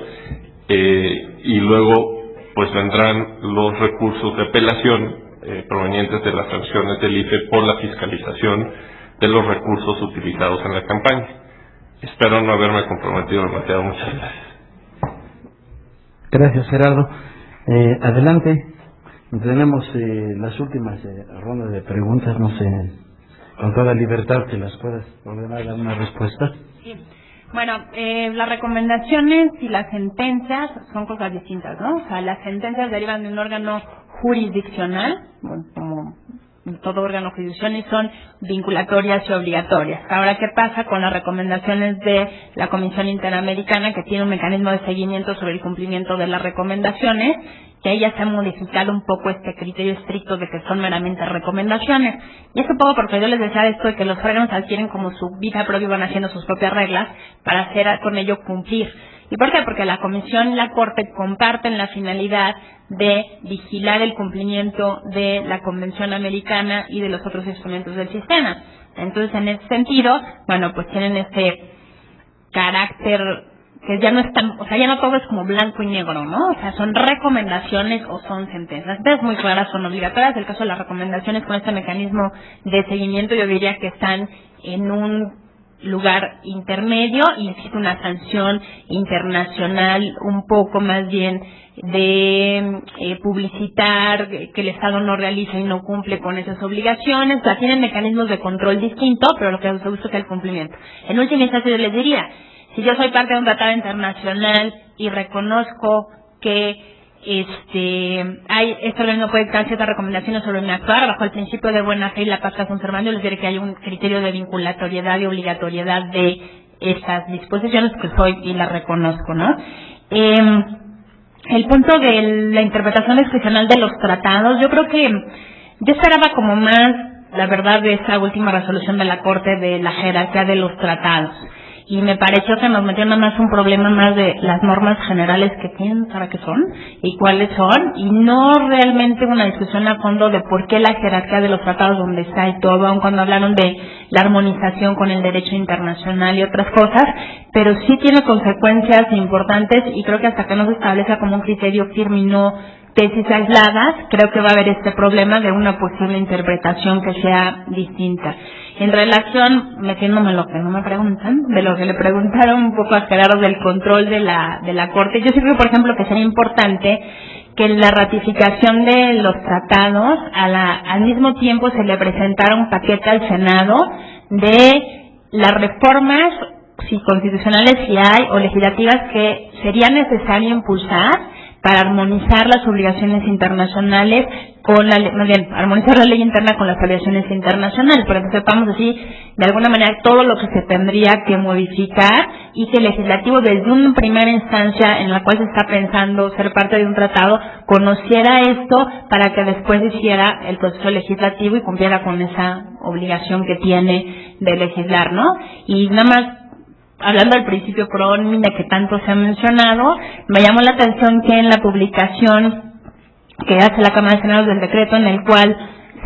S4: y luego pues vendrán los recursos de apelación provenientes de las sanciones del IFE por la fiscalización de los recursos utilizados en la campaña. Espero no haberme comprometido demasiado. Muchas gracias.
S1: Gracias, Gerardo. Adelante. Tenemos las últimas rondas de preguntas, no sé, con toda libertad que las puedas ordenar, dar una respuesta.
S5: Sí. Bueno, las recomendaciones y las sentencias son cosas distintas, ¿no? O sea, las sentencias derivan de un órgano jurisdiccional, bueno, como todo órgano jurisdiccional, y son vinculatorias y obligatorias. Ahora, ¿qué pasa con las recomendaciones de la Comisión Interamericana, que tiene un mecanismo de seguimiento sobre el cumplimiento de las recomendaciones? Que ahí ya se ha modificado un poco este criterio estricto de que son meramente recomendaciones. Y es un poco porque yo les decía esto de que los órganos adquieren como su vida propia y van haciendo sus propias reglas para hacer con ello cumplir. ¿Y por qué? Porque la Comisión y la Corte comparten la finalidad de vigilar el cumplimiento de la Convención Americana y de los otros instrumentos del sistema. Entonces, en ese sentido, bueno, pues tienen este carácter que ya no es tan, o sea, ya no todo es como blanco y negro, ¿no? O sea, son recomendaciones o son sentencias. Entonces, muy claras, son obligatorias. El caso de las recomendaciones con este mecanismo de seguimiento, yo diría que están en un lugar intermedio y existe una sanción internacional un poco más bien de publicitar que el Estado no realiza y no cumple con esas obligaciones. O sea, tienen mecanismos de control distinto, pero lo que se busca es el cumplimiento. En última instancia, yo les diría, si yo soy parte de un tratado internacional y reconozco que este organismo puede dar ciertas recomendaciones sobre mi actuar bajo el principio de buena fe y la paz conservando, les diré que hay un criterio de vinculatoriedad y obligatoriedad de estas disposiciones que soy y las reconozco, ¿no?
S6: El punto de la interpretación discrecional de los tratados, yo creo que yo esperaba como más, la verdad, de esa última resolución de la Corte de la jerarquía de los tratados. Y me pareció que nos metió nada más un problema más de las normas generales que tienen, ¿para qué son? Y cuáles son, y no realmente una discusión a fondo de por qué la jerarquía de los tratados donde está y todo, aun cuando hablaron de la armonización con el derecho internacional y otras cosas, pero sí tiene consecuencias importantes y creo que hasta que no se establezca como un criterio firme y no tesis aisladas, creo que va a haber este problema de una posible interpretación que sea distinta. En relación, metiéndome en lo que no me preguntan, de lo que le preguntaron un poco a Gerardo del control de la Corte, yo sí creo, por ejemplo, que sería importante que en la ratificación de los tratados, al mismo tiempo se le presentara un paquete al Senado de las reformas, si constitucionales si hay, o legislativas que sería necesario impulsar para armonizar las obligaciones internacionales con más bien, armonizar la ley interna con las obligaciones internacionales, para que sepamos así, de alguna manera, todo lo que se tendría que modificar y que el legislativo, desde una primera instancia en la cual se está pensando ser parte de un tratado, conociera esto para que después hiciera el proceso legislativo y cumpliera con esa obligación que tiene de legislar, ¿no? Y nada más, hablando del principio pro nomine que tanto se ha mencionado, me llamó la atención que en la publicación que hace la Cámara de Senadores del decreto en el cual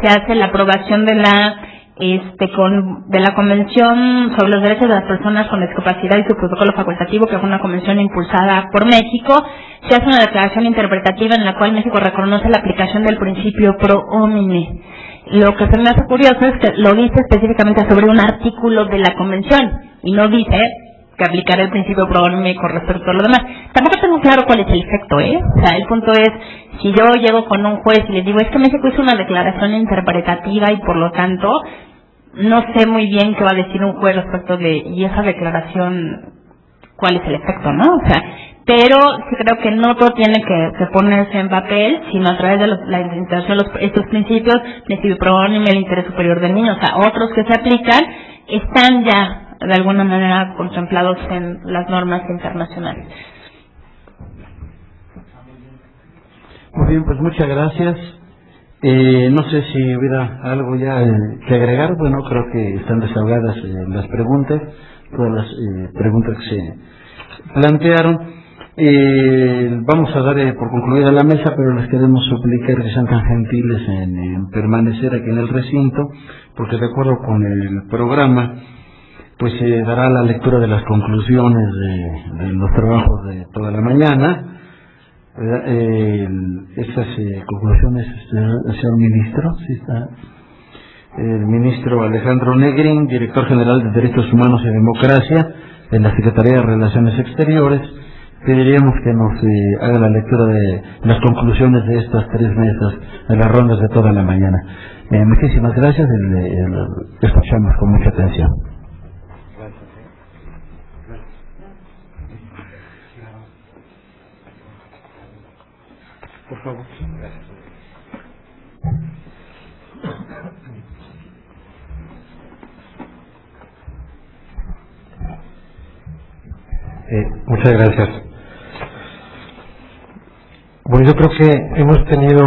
S6: se hace la aprobación de la Convención sobre los Derechos de las Personas con Discapacidad y su protocolo facultativo, que fue una convención impulsada por México, se hace una declaración interpretativa en la cual México reconoce la aplicación del principio pro homine. Lo que se me hace curioso es que lo dice específicamente sobre un artículo de la convención y no dice que aplicar el principio pro homine con respecto a lo demás. Tampoco tengo claro cuál es el efecto, O sea, el punto es, si yo llego con un juez y les digo, es que México hizo una declaración interpretativa y por lo tanto no sé muy bien qué va a decir un juez respecto de, y esa declaración, cuál es el efecto, ¿no? O sea, pero sí creo que no todo tiene que ponerse en papel, sino a través de la implementación de estos principios, principio pro homine, el interés superior del niño, o sea, otros que se aplican, están ya de alguna manera contemplados en las normas internacionales.
S1: Muy bien, pues muchas gracias. No sé si hubiera algo ya que agregar. Bueno, creo que están desahogadas las preguntas, todas las preguntas que se plantearon. Vamos a dar por concluida la mesa, pero les queremos suplicar que sean tan gentiles en permanecer aquí en el recinto, porque de acuerdo con el programa, pues se dará la lectura de las conclusiones de los trabajos de toda la mañana. Estas conclusiones, señor ministro, sí está el ministro Alejandro Negrín, director general de Derechos Humanos y Democracia de la Secretaría de Relaciones Exteriores. Pediríamos que nos haga la lectura de las conclusiones de estas 3 mesas, de las rondas de toda la mañana. Muchísimas gracias, escuchamos con mucha atención. Por favor.
S7: Muchas gracias. Bueno, yo creo que hemos tenido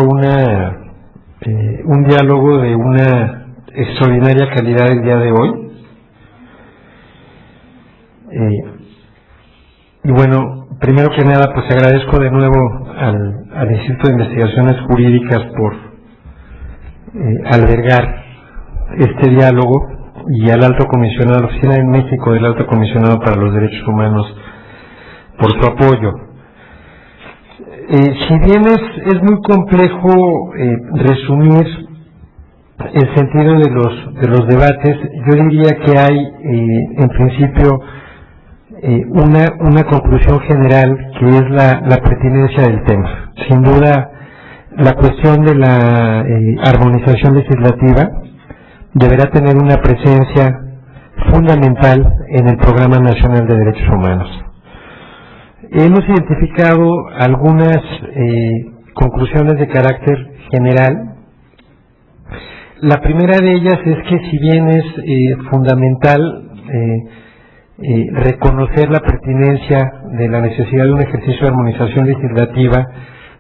S7: un diálogo de una extraordinaria calidad el día de hoy. Y bueno, primero que nada, pues agradezco de nuevo al Instituto de Investigaciones Jurídicas por albergar este diálogo y al Alto Comisionado, la Oficina en México del Alto Comisionado para los Derechos Humanos por su apoyo. Si bien es muy complejo resumir el sentido de los debates, yo diría que hay en principio una conclusión general que es la pertinencia del tema. Sin duda, la cuestión de la armonización legislativa deberá tener una presencia fundamental en el Programa Nacional de Derechos Humanos. Hemos identificado algunas conclusiones de carácter general. La primera de ellas es que si bien es fundamental reconocer la pertinencia de la necesidad de un ejercicio de armonización legislativa.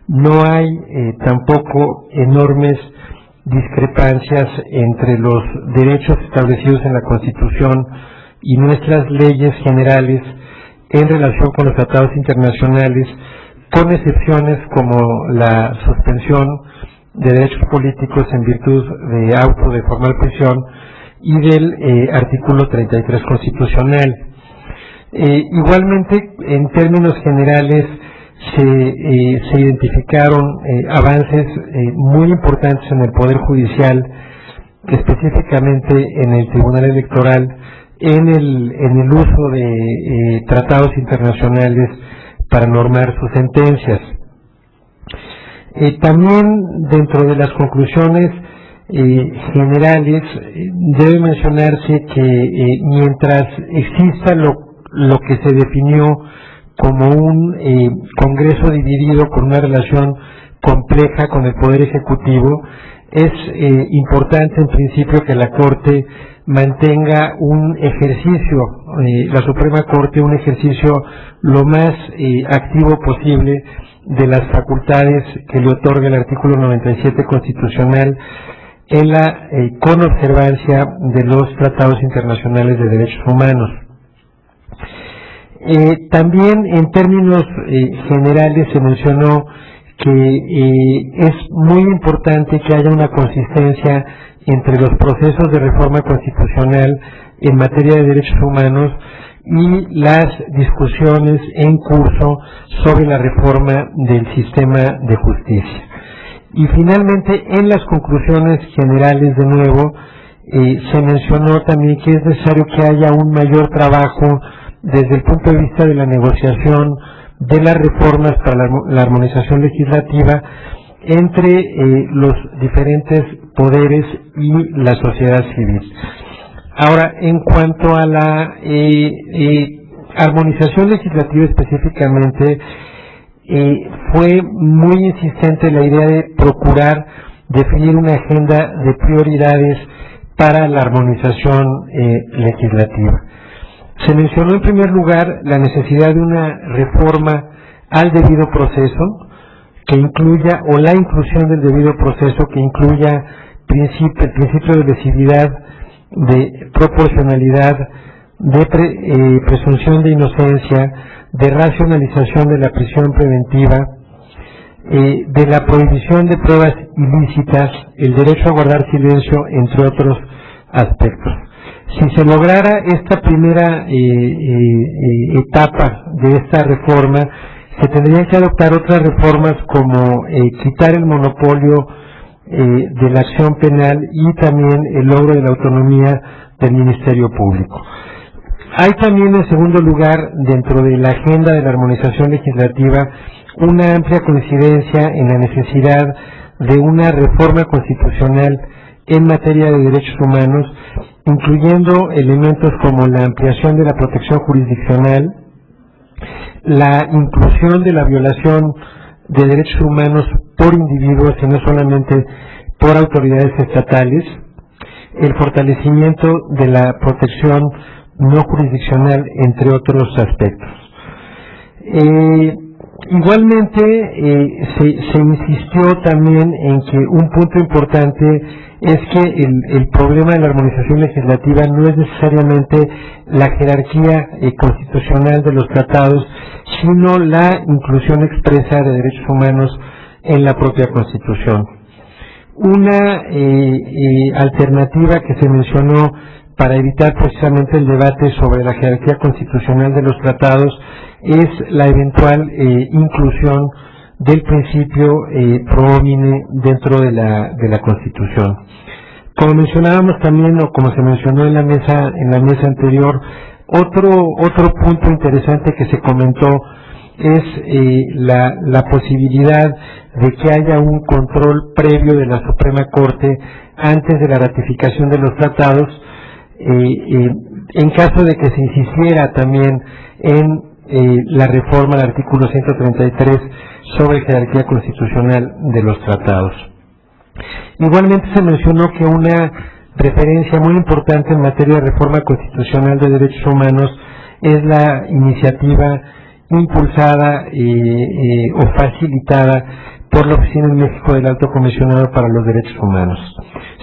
S7: No hay tampoco enormes discrepancias entre los derechos establecidos en la Constitución y nuestras leyes generales en relación con los tratados internacionales, con excepciones como la suspensión de derechos políticos en virtud de auto de formal prisión y del artículo 33 constitucional. Igualmente, en términos generales, se identificaron avances muy importantes en el Poder Judicial, específicamente en el Tribunal Electoral, en el uso de tratados internacionales para normar sus sentencias. También dentro de las conclusiones generales debe mencionarse que mientras exista lo que se definió como un Congreso dividido con una relación compleja con el Poder Ejecutivo, es importante en principio que la Corte mantenga un ejercicio, la Suprema Corte, un ejercicio lo más activo posible de las facultades que le otorga el artículo 97 constitucional en la con observancia de los tratados internacionales de derechos humanos. También en términos generales se mencionó que es muy importante que haya una consistencia entre los procesos de reforma constitucional en materia de derechos humanos y las discusiones en curso sobre la reforma del sistema de justicia. Y finalmente, en las conclusiones generales, de nuevo, se mencionó también que es necesario que haya un mayor trabajo desde el punto de vista de la negociación de las reformas para la armonización legislativa entre los diferentes poderes y la sociedad civil. Ahora, en cuanto a la armonización legislativa específicamente, fue muy insistente la idea de procurar definir una agenda de prioridades para la armonización legislativa. Se mencionó en primer lugar la necesidad de una reforma al debido proceso que incluya, o la inclusión del debido proceso que incluya el principio de lesividad, de proporcionalidad, de presunción de inocencia, de racionalización de la prisión preventiva, de la prohibición de pruebas ilícitas, el derecho a guardar silencio, entre otros aspectos. Si se lograra esta primera etapa de esta reforma, se tendrían que adoptar otras reformas como quitar el monopolio de la acción penal y también el logro de la autonomía del Ministerio Público. Hay también, en segundo lugar, dentro de la agenda de la armonización legislativa, una amplia coincidencia en la necesidad de una reforma constitucional en materia de derechos humanos, incluyendo elementos como la ampliación de la protección jurisdiccional, la inclusión de la violación de derechos humanos por individuos y no solamente por autoridades estatales, el fortalecimiento de la protección no jurisdiccional, entre otros aspectos. Igualmente, se insistió también en que un punto importante es que el problema de la armonización legislativa no es necesariamente la jerarquía constitucional de los tratados, sino la inclusión expresa de derechos humanos en la propia Constitución. Una alternativa que se mencionó para evitar precisamente el debate sobre la jerarquía constitucional de los tratados es la eventual inclusión del principio pro homine dentro de la Constitución. Como mencionábamos también, o como se mencionó en la mesa anterior, otro punto interesante que se comentó es la posibilidad de que haya un control previo de la Suprema Corte antes de la ratificación de los tratados, en caso de que se insistiera también en la reforma del artículo 133 sobre jerarquía constitucional de los tratados. Igualmente se mencionó que una referencia muy importante en materia de reforma constitucional de derechos humanos es la iniciativa impulsada o facilitada por la Oficina en México del Alto Comisionado para los Derechos Humanos.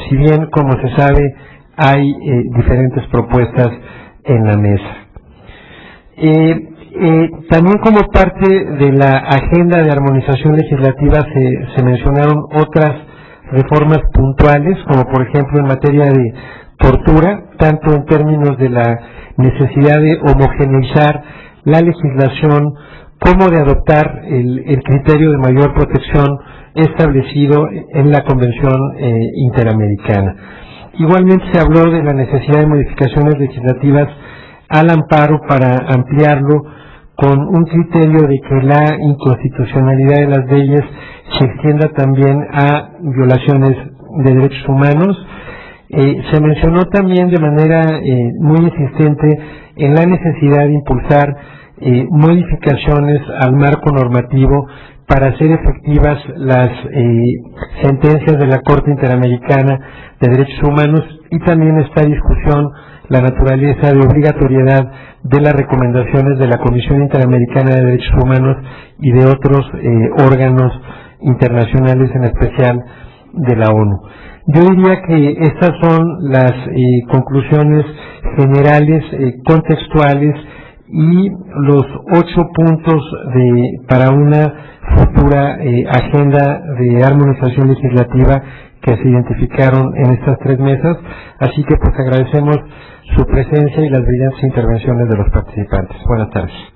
S7: Si bien, como se sabe, hay diferentes propuestas en la mesa. También como parte de la agenda de armonización legislativa se mencionaron otras reformas puntuales, como por ejemplo en materia de tortura, tanto en términos de la necesidad de homogeneizar la legislación como de adoptar el criterio de mayor protección establecido en la Convención Interamericana. Igualmente se habló de la necesidad de modificaciones legislativas al amparo para ampliarlo con un criterio de que la inconstitucionalidad de las leyes se extienda también a violaciones de derechos humanos. Se mencionó también de manera muy insistente en la necesidad de impulsar modificaciones al marco normativo para hacer efectivas las sentencias de la Corte Interamericana de Derechos Humanos, y también esta discusión la naturaleza de obligatoriedad de las recomendaciones de la Comisión Interamericana de Derechos Humanos y de otros órganos internacionales, en especial de la ONU. Yo diría que estas son las conclusiones generales, contextuales, y los 8 puntos para una futura agenda de armonización legislativa que se identificaron en estas 3 mesas. Así que pues agradecemos su presencia y las brillantes intervenciones de los participantes. Buenas tardes.